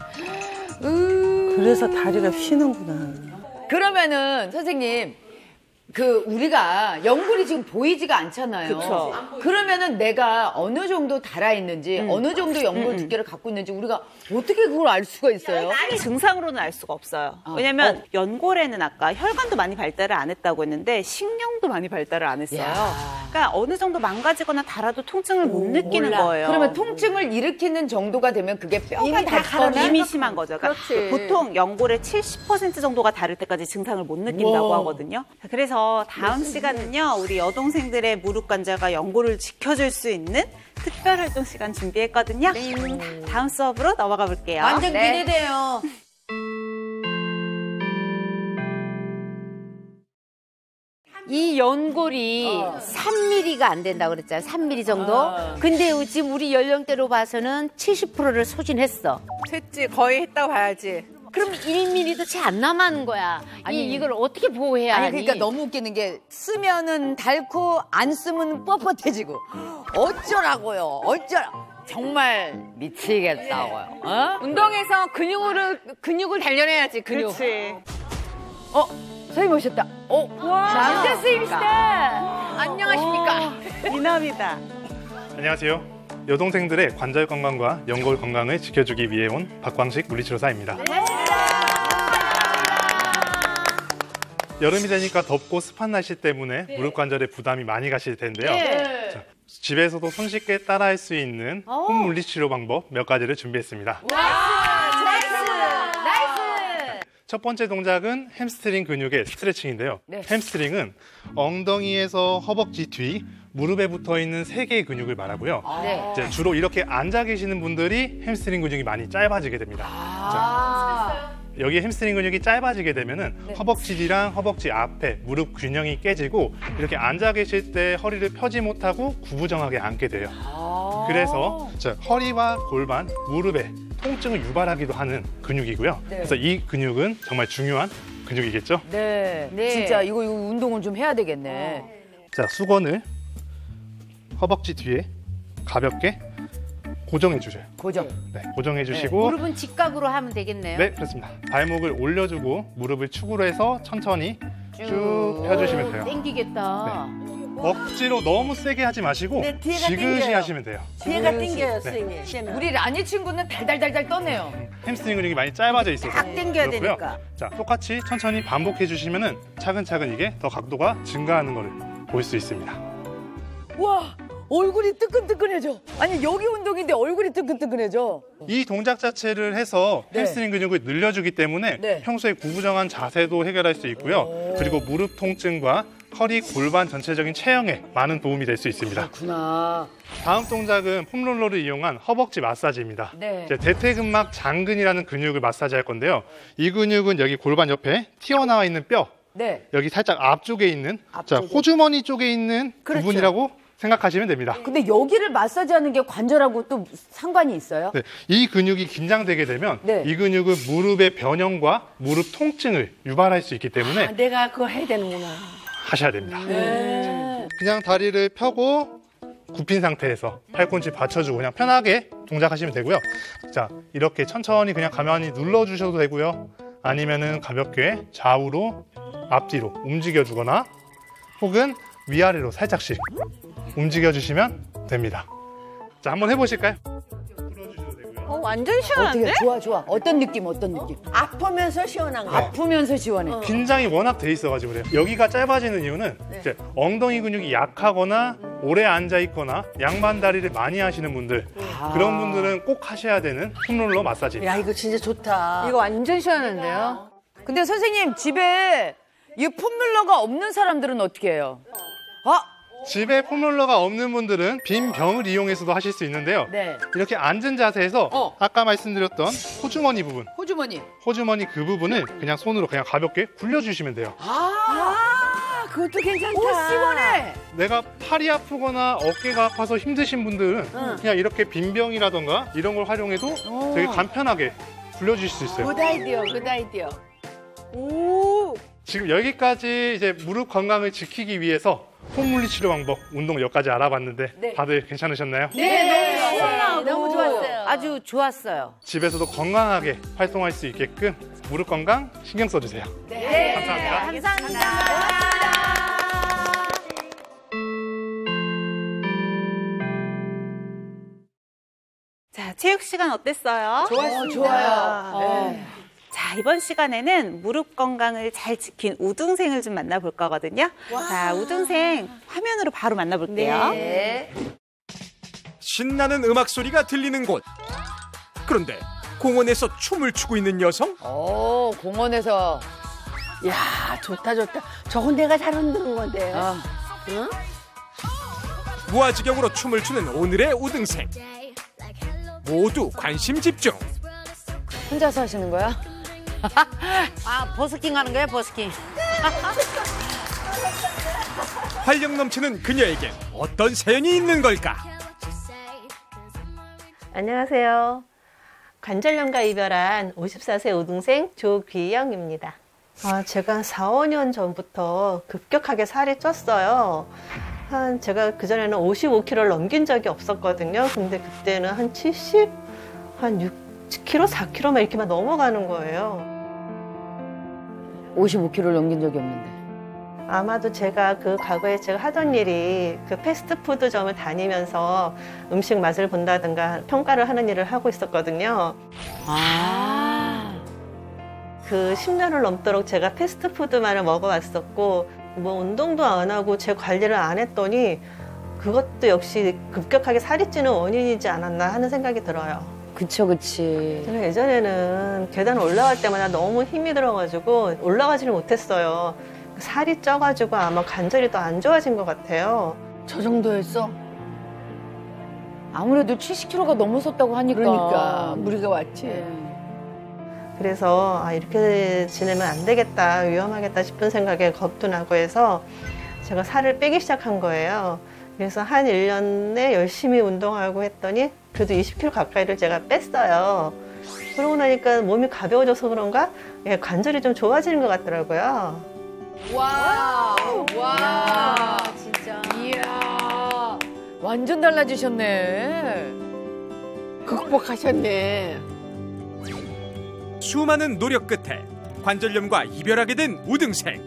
그래서 다리가 휘는구나.
그러면은 선생님, 우리가 연골이 지금 보이지가 않잖아요.
그쵸.
그러면은 내가 어느 정도 달아있는지, 어느 정도 연골 두께를 갖고 있는지 우리가 어떻게 그걸 알 수가 있어요?
증상으로는 알 수가 없어요. 왜냐면 연골에는 아까 혈관도 많이 발달을 안 했다고 했는데 신경도 많이 발달을 안 했어요. 그러니까 어느 정도 망가지거나 달아도 통증을 못 느끼는 거예요.
그러면 통증을 일으키는 정도가 되면 그게 뼈가 닳거나
이미 심한 거죠. 그러니까 보통 연골의 70% 정도가 다를 때까지 증상을 못 느낀다고 하거든요. 그래서 다음 시간은요, 우리 여동생들의 무릎 관절과 연골을 지켜줄 수 있는 특별 활동 시간 준비했거든요. 다음 수업으로 넘어가 볼게요.
완전 기대돼요.
이 연골이 3mm가 안 된다고 그랬잖아요. 3mm 정도. 근데 지금 우리 연령대로 봐서는 70%를 소진했어.
됐지, 거의 했다고 봐야지.
그럼 1mm도 채 안 남았는 거야. 이걸 어떻게 보호해야 하니?
아니, 그러니까 너무 웃기는 게 쓰면은 닳고 안 쓰면 뻣뻣해지고 어쩌라고요? 정말 미치겠다고요.
운동해서 근육을 단련해야지, 근육.
그렇지.
선생님 오셨다. 남자 스님이시다. 안녕하십니까?
미남이다.
안녕하세요. 여동생들의 관절 건강과 연골 건강을 지켜주기 위해 온 박광식 물리치료사입니다. 여름이 되니까 덥고 습한 날씨 때문에 무릎 관절에 부담이 많이 가실 텐데요. 자, 집에서도 손쉽게 따라할 수 있는 홈 물리치료 방법 몇 가지를 준비했습니다. 첫 번째 동작은 햄스트링 근육의 스트레칭인데요. 햄스트링은 엉덩이에서 허벅지 뒤, 무릎에 붙어있는 3개의 근육을 말하고요. 이제 주로 이렇게 앉아 계시는 분들이 햄스트링 근육이 많이 짧아지게 됩니다. 자, 여기 햄스트링 근육이 짧아지게 되면은 허벅지 뒤랑 허벅지 앞에 무릎 균형이 깨지고 이렇게 앉아 계실 때 허리를 펴지 못하고 구부정하게 앉게 돼요. 그래서 허리와 골반, 무릎에 통증을 유발하기도 하는 근육이고요. 그래서 이 근육은 정말 중요한 근육이겠죠?
네. 진짜 이거 운동은 좀 해야 되겠네.
자, 수건을 허벅지 뒤에 가볍게 고정해 주세요. 네, 고정해 주시고
무릎은 직각으로 하면 되겠네요.
네, 그렇습니다. 발목을 올려주고 무릎을 축으로 해서 천천히 쭉 펴주시면 돼요.
땡기겠다.
억지로 너무 세게 하지 마시고 지그시 하시면 돼요.
뒤에가 땡겨요, 선생님.
우리 라니 친구는 달달달달 떠네요.
햄스트링 근육이 많이 짧아져 있어서
딱 당겨야
그렇고요.
되니까.
자, 똑같이 천천히 반복해 주시면은 차근차근 이게 더 각도가 증가하는 것을 볼 수 있습니다.
와, 얼굴이 뜨끈뜨끈해져. 아니, 여기 운동인데 얼굴이 뜨끈뜨끈해져.
이 동작 자체를 해서 햄스트링 근육을 늘려주기 때문에 평소에 구부정한 자세도 해결할 수 있고요. 그리고 무릎 통증과 허리, 골반 전체적인 체형에 많은 도움이 될 수 있습니다.
그렇구나.
다음 동작은 폼롤러를 이용한 허벅지 마사지입니다. 이제 대퇴근막 장근이라는 근육을 마사지할 건데요. 이 근육은 여기 골반 옆에 튀어나와 있는 뼈, 여기 살짝 앞쪽에 있는 자, 호주머니 쪽에 있는 부분이라고 생각하시면 됩니다.
근데 여기를 마사지하는 게 관절하고 또 상관이 있어요?
네, 이 근육이 긴장되게 되면 이 근육은 무릎의 변형과 무릎 통증을 유발할 수 있기 때문에
내가 그거 해야 되는구나.
하셔야 됩니다. 자, 그냥 다리를 펴고 굽힌 상태에서 팔꿈치 받쳐주고 그냥 편하게 동작하시면 되고요. 자, 이렇게 천천히 그냥 가만히 눌러주셔도 되고요. 아니면은 가볍게 좌우로 앞뒤로 움직여주거나 혹은 위아래로 살짝씩 움직여주시면 됩니다. 자, 한번 해보실까요?
완전 시원한데?
어떻게 좋아. 어떤 느낌?
아프면서 시원한 거.
아프면서 시원해.
긴장이 워낙 돼 있어가지고 그래요. 여기가 짧아지는 이유는 이제 엉덩이 근육이 약하거나 오래 앉아 있거나 양반 다리를 많이 하시는 분들, 그런 분들은 꼭 하셔야 되는 폼롤러 마사지.
야, 이거 진짜 좋다.
이거 완전 시원한데요?
근데 선생님 집에 이 폼롤러가 없는 사람들은 어떻게 해요?
집에 폼롤러가 없는 분들은 빈 병을 이용해서도 하실 수 있는데요.
네.
이렇게 앉은 자세에서 아까 말씀드렸던 호주머니 부분, 호주머니 그 부분을 그냥 손으로 그냥 가볍게 굴려주시면 돼요.
그것도 괜찮다.
오, 시원해.
내가 팔이 아프거나 어깨가 아파서 힘드신 분들은 그냥 이렇게 빈 병이라던가 이런 걸 활용해도 되게 간편하게 굴려주실 수 있어요.
굿 아이디어.
오.
지금 여기까지 이제 무릎 건강을 지키기 위해서 폼물리 치료 방법, 운동 몇 가지 알아봤는데 다들 괜찮으셨나요?
네, 너무 좋았어요. 아주 좋았어요.
집에서도 건강하게 활동할 수 있게끔 무릎 건강 신경 써주세요. 감사합니다.
자, 체육 시간 어땠어요?
좋아요.
자, 이번 시간에는 무릎 건강을 잘 지킨 우등생을 좀 만나볼 거거든요. 자, 우등생 화면으로 바로 만나볼게요.
네.
신나는 음악 소리가 들리는 곳. 그런데 공원에서 춤을 추고 있는 여성?
공원에서.
야, 좋다. 저건 내가 잘 흔드는 건데. 응?
무아지경으로 춤을 추는 오늘의 우등생. 모두 관심 집중.
혼자서 하시는 거야?
버스킹 하는 거예요, 버스킹.
활력 넘치는 그녀에게 어떤 사연이 있는 걸까?
안녕하세요. 관절염과 이별한 54세 우등생 조귀영입니다. 제가 4, 5년 전부터 급격하게 살이 쪘어요. 제가 그전에는 55kg를 넘긴 적이 없었거든요. 근데 그때는 한 70, 한 6kg, 4kg만 이렇게만 넘어가는 거예요.
55kg를 넘긴 적이 없는데.
아마도 제가 그 과거에 제가 하던 일이 그 패스트푸드점을 다니면서 음식 맛을 본다든가 평가를 하는 일을 하고 있었거든요. 그 10년을 넘도록 제가 패스트푸드만을 먹어왔었고 뭐 운동도 안 하고 제 관리를 안 했더니 그것도 역시 급격하게 살이 찌는 원인이지 않았나 하는 생각이 들어요.
그치.
제가 예전에는 계단 올라갈 때마다 너무 힘이 들어가지고 올라가지를 못했어요. 살이 쪄가지고 아마 관절이 더 안 좋아진 것 같아요.
저 정도였어?
아무래도 70kg가 넘어섰다고 하니까.
그러니까 무리가 왔지.
그래서 이렇게 지내면 안 되겠다, 위험하겠다 싶은 생각에 겁도 나고 해서 제가 살을 빼기 시작한 거예요. 그래서 한 1년에 열심히 운동하고 했더니 그래도 20kg 가까이를 제가 뺐어요. 그러고 나니까 몸이 가벼워져서 그런가 관절이 좀 좋아지는 것 같더라고요.
와,
진짜.
이야, 완전 달라지셨네.
극복하셨네.
수많은 노력 끝에 관절염과 이별하게 된 우등생.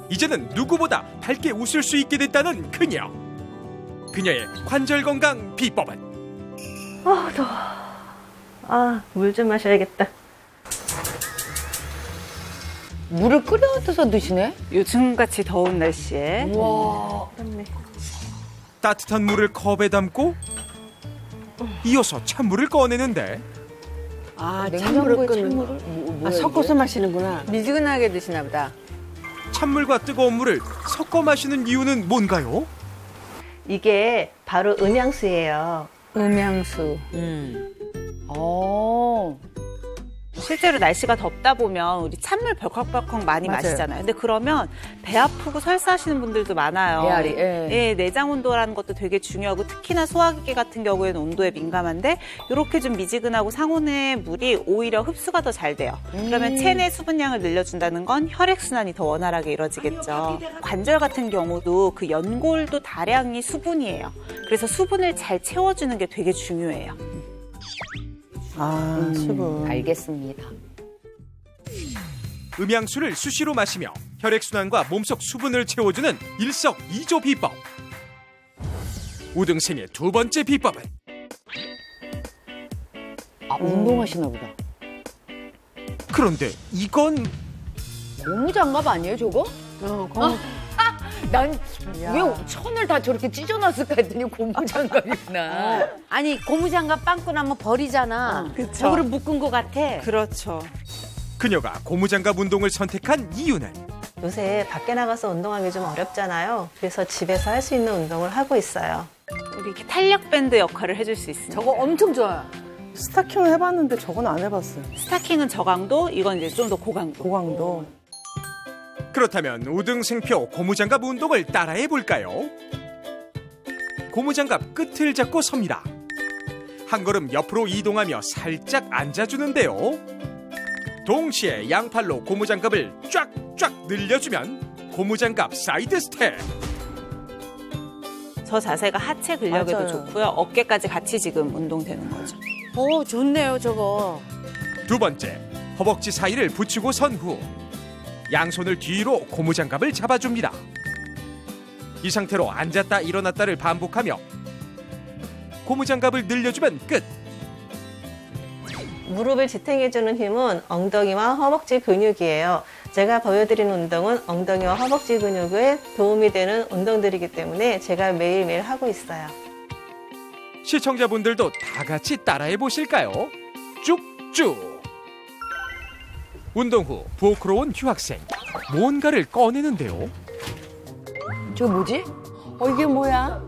이제는 누구보다 밝게 웃을 수 있게 됐다는 그녀. 그녀의 관절 건강 비법은?
더워. 물 좀 마셔야겠다.
물을 끓여서 드시네?
요즘같이 더운 날씨에.
와.
따뜻한 물을 컵에 담고 이어서 찬물을 꺼내는데
찬물을 끓는 섞어서 마시는구나.
미지근하게 드시나 보다.
찬물과 뜨거운 물을 섞어 마시는 이유는 뭔가요?
이게 바로 음양수예요.
음양수.
실제로 날씨가 덥다 보면 우리 찬물 벌컥벌컥 많이 마시잖아요. 근데 그러면 배 아프고 설사하시는 분들도 많아요.
배앓이,
내장 온도라는 것도 되게 중요하고 특히나 소화기 같은 경우에는 온도에 민감한데 이렇게 좀 미지근하고 상온의 물이 오히려 흡수가 더 잘 돼요. 그러면 체내 수분량을 늘려준다는 건 혈액순환이 더 원활하게 이루어지겠죠. 관절 같은 경우도 그 연골도 다량이 수분이에요. 그래서 수분을 잘 채워주는 게 되게 중요해요.
수분.
알겠습니다.
음양수를 수시로 마시며 혈액순환과 몸속 수분을 채워주는 일석이조 비법. 우등생의 두 번째 비법은
운동하시나 보다.
그런데 이건
고무장갑 아니에요, 저거? 난 왜 천을 다 저렇게 찢어놨을까 했더니 고무장갑이구나.
아니 고무장갑 빵꾸 나면 버리잖아. 저거를 묶은 것 같아.
그렇죠.
그녀가 고무장갑 운동을 선택한 이유는
요새 밖에 나가서 운동하기 좀 어렵잖아요. 그래서 집에서 할 수 있는 운동을 하고 있어요.
우리 이렇게 탄력 밴드 역할을 해줄 수 있습니다.
저거 엄청 좋아요.
스타킹을 해봤는데 저건 안 해봤어요.
스타킹은 저강도, 이건 이제 좀 더 고강도.
고강도.
그렇다면 우등생표 고무장갑 운동을 따라해 볼까요? 고무장갑 끝을 잡고 섭니다. 한 걸음 옆으로 이동하며 살짝 앉아주는데요. 동시에 양팔로 고무장갑을 쫙쫙 늘려주면 고무장갑 사이드 스텝.
저 자세가 하체 근력에도
맞아요.
좋고요. 어깨까지 같이 지금 운동되는 거죠.
오 좋네요 저거.
두 번째, 허벅지 사이를 붙이고 선 후 양손을 뒤로 고무장갑을 잡아줍니다. 이 상태로 앉았다 일어났다를 반복하며 고무장갑을 늘려주면 끝.
무릎을 지탱해주는 힘은 엉덩이와 허벅지 근육이에요. 제가 보여드리는 운동은 엉덩이와 허벅지 근육에 도움이 되는 운동들이기 때문에 제가 매일매일 하고 있어요.
시청자분들도 다 같이 따라해 보실까요? 쭉쭉. 운동 후 부엌으로 온 휴학생, 뭔가를 꺼내는데요.
저거 뭐지?
이게 뭐야?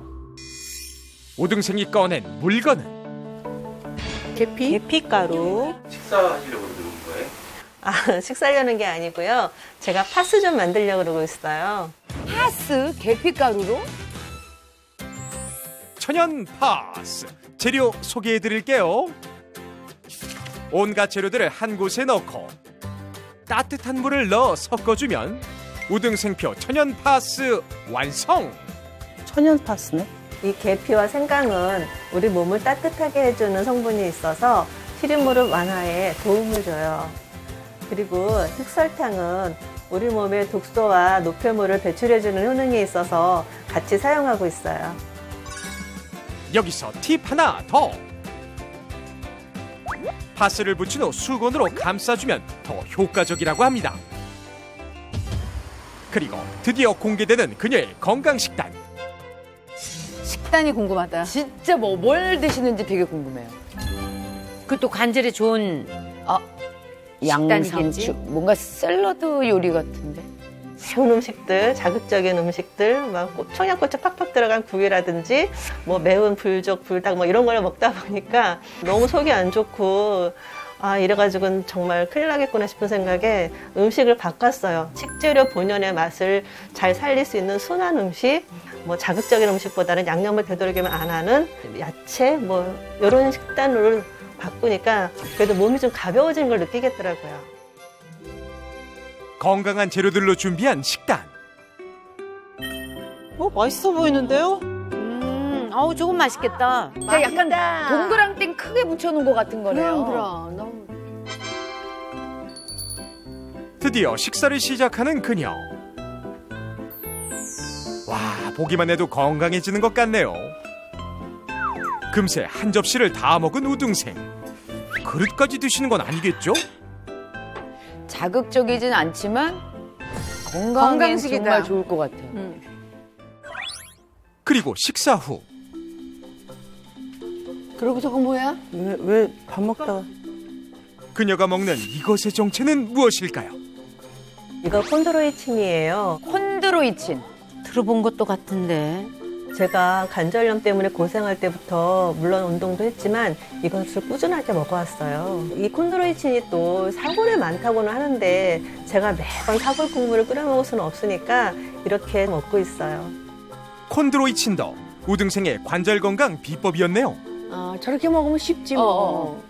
우등생이 꺼낸 물건은
계피가루.
식사하시려고 그러는 거예요?
아, 식사하려는 게 아니고요. 제가 파스 좀 만들려고 그러고 있어요.
파스? 계피가루로?
천연 파스. 재료 소개해 드릴게요. 온갖 재료들을 한 곳에 넣고 따뜻한 물을 넣어 섞어주면 우등생표 천연 파스 완성!
천연 파스네.
이 계피와 생강은 우리 몸을 따뜻하게 해주는 성분이 있어서 시린물을 완화에 도움을 줘요. 그리고 흑설탕은 우리 몸의 독소와 노폐물을 배출해주는 효능이 있어서 같이 사용하고 있어요.
여기서 팁 하나 더! 파스를 붙인 후 수건으로 감싸주면 더 효과적이라고 합니다. 그리고 드디어 공개되는 그녀의 건강식단.
식단이 궁금하다.
진짜 뭘 드시는지 되게 궁금해요.
그것도 관절에 좋은
양상추,
식단이겠지?
뭔가 샐러드 요리 같은데.
매운 음식들, 자극적인 음식들, 막 청양고추 팍팍 들어간 국이라든지, 뭐 매운 불족, 불닭 뭐 이런 걸 먹다 보니까 너무 속이 안 좋고, 이래가지고는 정말 큰일 나겠구나 싶은 생각에 음식을 바꿨어요. 식재료 본연의 맛을 잘 살릴 수 있는 순한 음식, 뭐 자극적인 음식보다는 양념을 되도록이면 안 하는 야채, 뭐 이런 식단으로 바꾸니까 그래도 몸이 좀 가벼워진 걸 느끼겠더라고요.
건강한 재료들로 준비한 식단.
맛있어 보이는데요?
저건 맛있겠다.
진짜 약간 동그랑땡 크게 붙여놓은 것 같은 거네요.
그럼. 너무...
드디어 식사를 시작하는 그녀. 와, 보기만 해도 건강해지는 것 같네요. 금세 한 접시를 다 먹은 우등생. 그릇까지 드시는 건 아니겠죠?
자극적이진 않지만 건강엔
건강식이다.
정말 좋을 것 같아요.
그리고 식사 후
그리고 저거 뭐야?
왜 밥 먹다가.
그녀가 먹는 이것의 정체는 무엇일까요?
이거 콘드로이친이에요.
콘드로이친.
들어본 것도 같은데.
제가 관절염 때문에 고생할 때부터 물론 운동도 했지만 이것을 꾸준하게 먹어왔어요. 이 콘드로이친이 또 사골에 많다고는 하는데 제가 매번 사골 국물을 끓여 먹을 수는 없으니까 이렇게 먹고 있어요.
콘드로이친도 우등생의 관절 건강 비법이었네요.
저렇게 먹으면 쉽지 뭐.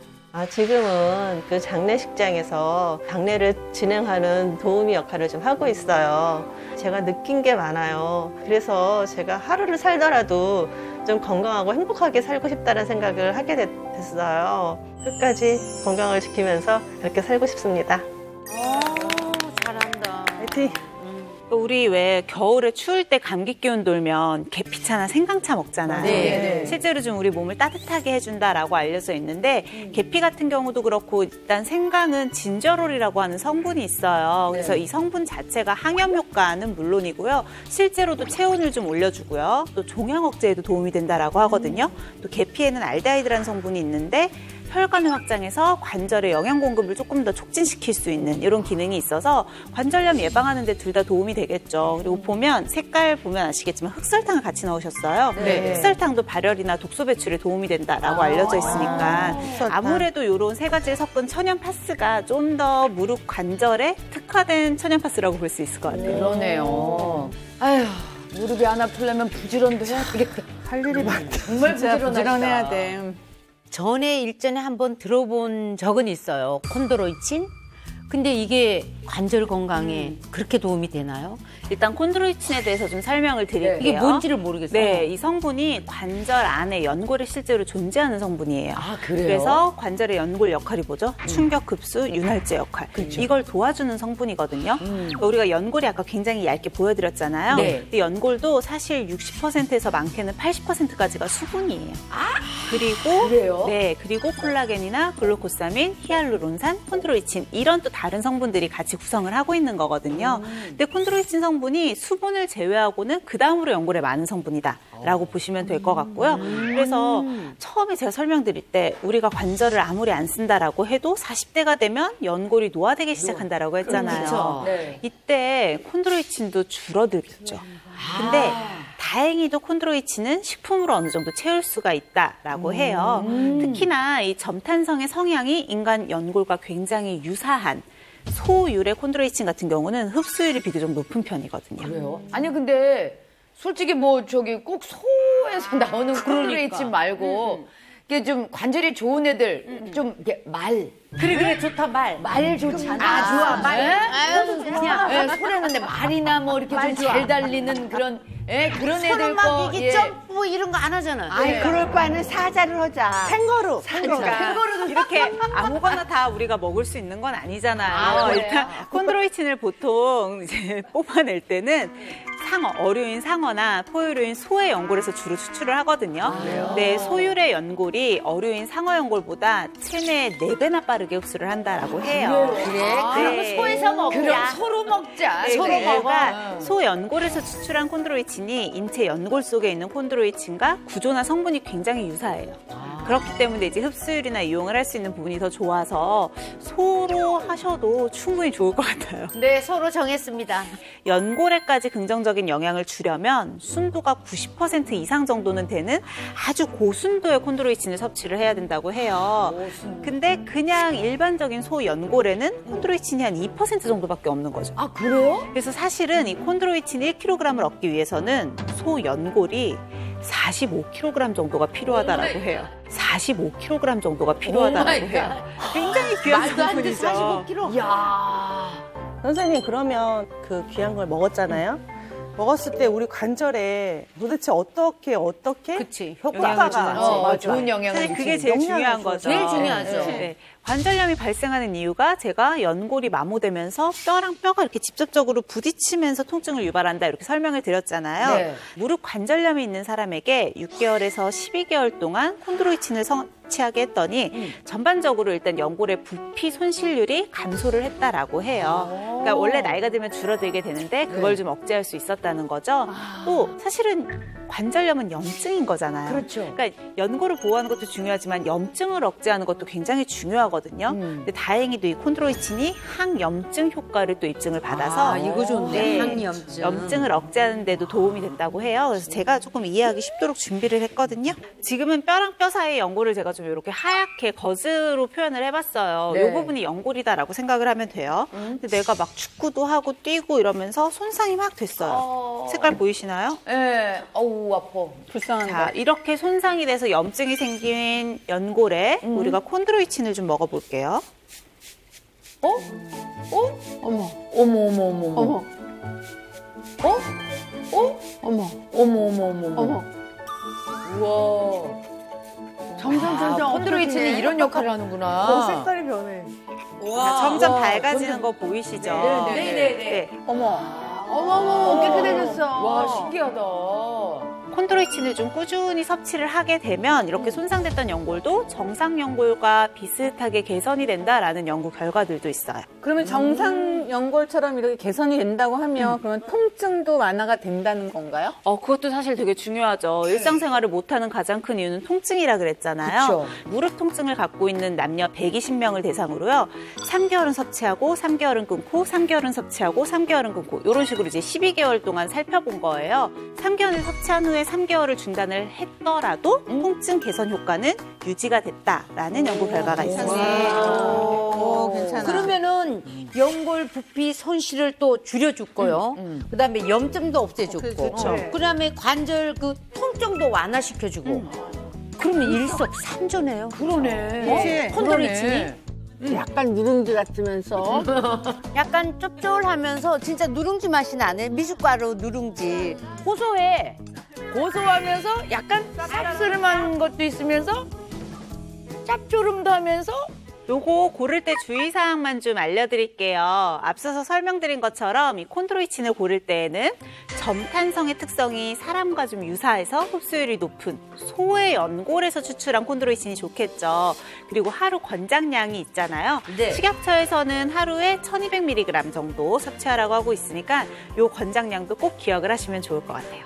지금은 그 장례식장에서 장례를 진행하는 도우미 역할을 좀 하고 있어요. 제가 느낀 게 많아요. 그래서 제가 하루를 살더라도 좀 건강하고 행복하게 살고 싶다는 생각을 하게 됐어요. 끝까지 건강을 지키면서 이렇게 살고 싶습니다.
잘한다.
화이팅!
우리 왜 겨울에 추울 때 감기 기운 돌면 계피차나 생강차 먹잖아요.
네.
실제로 좀 우리 몸을 따뜻하게 해준다라고 알려져 있는데 계피 같은 경우도 그렇고 일단 생강은 진저롤이라고 하는 성분이 있어요. 그래서 이 성분 자체가 항염 효과는 물론이고요. 실제로도 체온을 좀 올려주고요. 또 종양 억제에도 도움이 된다라고 하거든요. 또 계피에는 알데하이드라는 성분이 있는데 혈관을 확장해서 관절의 영양 공급을 조금 더 촉진시킬 수 있는 이런 기능이 있어서 관절염 예방하는 데 둘 다 도움이 되겠죠. 그리고 보면 색깔 보면 아시겠지만 흑설탕을 같이 넣으셨어요.
네.
흑설탕도 발열이나 독소 배출에 도움이 된다라고 알려져 있으니까 아무래도 이런 세 가지를 섞은 천연 파스가 좀 더 무릎 관절에 특화된 천연 파스라고 볼 수 있을 것 같아요.
그러네요. 아휴, 무릎이 안 아프려면 부지런도 해야 되겠다.
할 일이 많다.
정말
부지런해야 돼.
전에 일전에 한번 들어본 적은 있어요. 콘드로이친. 근데 이게 관절 건강에 그렇게 도움이 되나요?
일단 콘드로이친에 대해서 좀 설명을 드릴게요.
이게 뭔지를 모르겠어요.
네, 이 성분이 관절 안에 연골에 실제로 존재하는 성분이에요.
아, 그래요?
그래서 관절의 연골 역할이 뭐죠? 충격 흡수, 윤활제 역할. 이걸 도와주는 성분이거든요. 우리가 연골이 아까 굉장히 얇게 보여드렸잖아요.
네.
근데 연골도 사실 60%에서 많게는 80%까지가 수분이에요. 그리고
그래요?
네, 그리고 콜라겐이나 글루코사민, 히알루론산, 콘드로이친 이런 또 다른 성분들이 같이 구성을 하고 있는 거거든요. 근데 콘드로이친 성분이 수분을 제외하고는 그 다음으로 연골에 많은 성분이다라고 보시면 될 것 같고요. 그래서 처음에 제가 설명드릴 때 우리가 관절을 아무리 안 쓴다라고 해도 40대가 되면 연골이 노화되기 시작한다라고 했잖아요.
그렇죠. 네.
이때 콘드로이친도 줄어들겠죠. 근데 다행히도 콘드로이친은 식품으로 어느 정도 채울 수가 있다라고 해요. 특히나 이 점탄성의 성향이 인간 연골과 굉장히 유사한 소유래 콘드로이친 같은 경우는 흡수율이 비교적 높은 편이거든요.
그래요? 아니 근데 솔직히 뭐 저기 꼭 소에서 나오는 콘드로이친 말고 이게 좀 관절이 좋은 애들 좀 이게
그래 좋다 말.
말 좋잖아.
아, 좋아, 말.
아유, 그냥 소리는데 말이나 뭐 이렇게 좀 잘 달리는 그런 그런 애들 거.
소름막이기 점프 이런 거 안 하잖아.
아이, 그럴 바에는 사자를 하자.
캥거루.
그러니까 이렇게 아무거나 다 우리가 먹을 수 있는 건 아니잖아요. 일단 콘드로이친을 보통 이제 뽑아낼 때는 상어, 어류인 상어나 포유류인 소의 연골에서 주로 추출을 하거든요. 네, 소유의 연골이 어류인 상어 연골보다 체내에 4배나 빠르게 흡수를 한다라고 해요.
그래?
네.
소에서 먹자.
그럼 소로 먹자.
네,
서로
그러니까 소 연골에서 추출한 콘드로이친이 인체 연골 속에 있는 콘드로이친과 구조나 성분이 굉장히 유사해요. 그렇기 때문에 이제 흡수율이나 이용을 할 수 있는 부분이 더 좋아서 소로 하셔도 충분히 좋을 것 같아요.
네, 서로 정했습니다.
연골에까지 긍정적인 영향을 주려면 순도가 90% 이상 정도는 되는 아주 고순도의 콘드로이친을 섭취를 해야 된다고 해요. 근데 그냥 일반적인 소 연골에는 콘드로이친이 한 2% 정도밖에 없는 거죠.
아, 그래요?
그래서 사실은 이 콘드로이친 1kg을 얻기 위해서는 소 연골이 45kg 정도가 필요하다라고 해요. 45kg 정도가 필요하다라고 해요. 굉장히 귀한 성분이죠.
45kg.
이야.
선생님, 그러면 그 귀한 걸 먹었잖아요. 먹었을 때 우리 관절에 도대체 어떻게
그치.
효과가
주는지.
좋은 영향을
사실 그게
주지.
제일 중요한 거죠.
제일 중요하죠.
네. 관절염이 발생하는 이유가 제가 연골이 마모되면서 뼈랑 뼈가 이렇게 직접적으로 부딪히면서 통증을 유발한다 이렇게 설명을 드렸잖아요.
네.
무릎 관절염이 있는 사람에게 6개월에서 12개월 동안 콘드로이친을 섭취하게 했더니 전반적으로 일단 연골의 부피 손실률이 감소를 했다라고 해요. 그러니까 원래 나이가 들면 줄어들게 되는데 그걸 좀 억제할 수 있었다는 거죠. 또 사실은 관절염은 염증인 거잖아요.
그렇죠.
그러니까 연골을 보호하는 것도 중요하지만 염증을 억제하는 것도 굉장히 중요하거든요. 근데 다행히도 이 콘드로이친이 항염증 효과를 또 입증을 받아서
이거 좋네.
네,
항염증.
염증을 억제하는 데도 도움이 된다고 해요. 그래서 제가 조금 이해하기 쉽도록 준비를 했거든요. 지금은 뼈랑 뼈 사이의 연골을 제가 좀 이렇게 하얗게 거즈로 표현을 해봤어요.
네.
이 부분이 연골이다라고 생각을 하면 돼요. 근데 내가 막 축구도 하고 뛰고 이러면서 손상이 막 됐어요. 색깔 보이시나요?
예. 어우, 아파.
불쌍한데.
자, 이렇게 손상이 돼서 염증이 생긴 연골에 우리가 콘드로이친을 좀 먹어볼게요.
어?
어머,
어머, 어머, 어머, 어머.
어머,
어? 어?
어머,
어머, 어머, 어머,
어머.
우와.
점점
콘드로이친이 이런 역할을 하는구나.
색깔이 변해.
자, 점점 밝아지는 거 보이시죠?
네네네.
네.
어머, 어머머, 깨끗해졌어.
와, 신기하다.
콘드로이친을 좀 꾸준히 섭취를 하게 되면 이렇게 손상됐던 연골도 정상 연골과 비슷하게 개선이 된다라는 연구 결과들도 있어요.
그러면 정상 연골처럼 이렇게 개선이 된다고 하면 그러면 통증도 완화가 된다는 건가요?
그것도 사실 되게 중요하죠. 일상생활을 못하는 가장 큰 이유는 통증이라 그랬잖아요.
그쵸.
무릎 통증을 갖고 있는 남녀 120명을 대상으로요. 3개월은 섭취하고 3개월은 끊고 3개월은 섭취하고 3개월은 끊고 이런 식으로 이제 12개월 동안 살펴본 거예요. 3개월을 섭취한 후에 3개월을 중단을 했더라도 통증 개선 효과는 유지가 됐다라는 연구 결과가 있었어요.
괜찮아.
그러면은 연골 부피 손실을 또 줄여줄 거요. 그다음에 염증도 없애주고. 그다음에 관절 그 통증도 완화시켜주고. 그러면 일석삼조네요.
그러네.
콘드로이친이.
약간 누룽지 같으면서
약간 짭짤하면서 진짜 누룽지 맛이 나네. 미숫가루 누룽지. 고소해. 고소하면서 약간 쌉스름한 것도 있으면서 짭조름도 하면서.
요거 고를 때 주의사항만 좀 알려드릴게요. 앞서서 설명드린 것처럼 이 콘드로이친을 고를 때에는 점탄성의 특성이 사람과 좀 유사해서 흡수율이 높은 소의 연골에서 추출한 콘드로이친이 좋겠죠. 그리고 하루 권장량이 있잖아요.
네.
식약처에서는 하루에 1200mg 정도 섭취하라고 하고 있으니까 요 권장량도 꼭 기억을 하시면 좋을 것 같아요.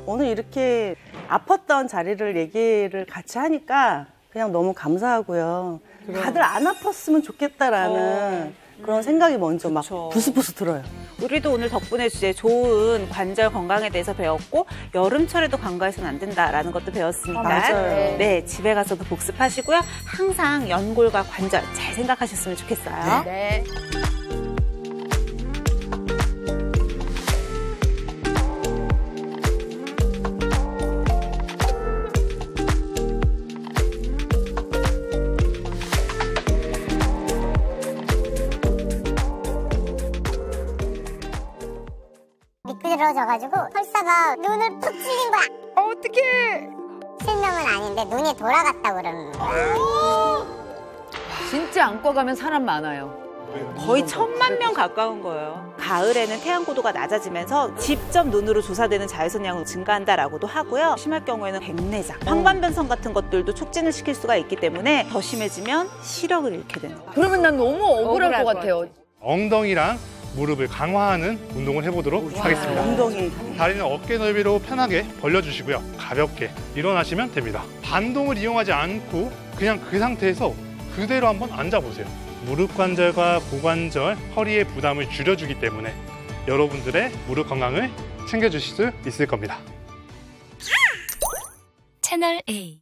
오늘 이렇게 아팠던 자리를 얘기를 같이 하니까 그냥 너무 감사하고요. 다들 안 아팠으면 좋겠다라는 그런 생각이 먼저 막 부스부스 들어요.
우리도 오늘 덕분에 주제 좋은 관절 건강에 대해서 배웠고 여름철에도 간과해서는 안 된다라는 것도 배웠으니까
맞아요.
네, 집에 가서도 복습하시고요. 항상 연골과 관절 잘 생각하셨으면 좋겠어요.
네.
미끄러져가지고 설사가 눈을 푹 찔린 거야.
어떡해.
실명은 아닌데 눈이 돌아갔다고 그러는 거야.
진짜 안과 가면 사람 많아요.
거의 1000만 명 가까운 거예요. 가을에는 태양 고도가 낮아지면서 직접 눈으로 조사되는 자외선량은 증가한다라고도 하고요. 심할 경우에는 백내장, 황반변성 같은 것들도 촉진을 시킬 수가 있기 때문에 더 심해지면 시력을 잃게 되는 거예요.
그러면 난 너무 억울할 것 같아요.
엉덩이랑 무릎을 강화하는 운동을 해보도록 하겠습니다.
엉덩이.
다리는 어깨 넓이로 편하게 벌려주시고요. 가볍게 일어나시면 됩니다. 반동을 이용하지 않고 그냥 그 상태에서 그대로 한번 앉아보세요. 무릎 관절과 고관절, 허리의 부담을 줄여주기 때문에 여러분들의 무릎 건강을 챙겨주실 수 있을 겁니다.
채널 A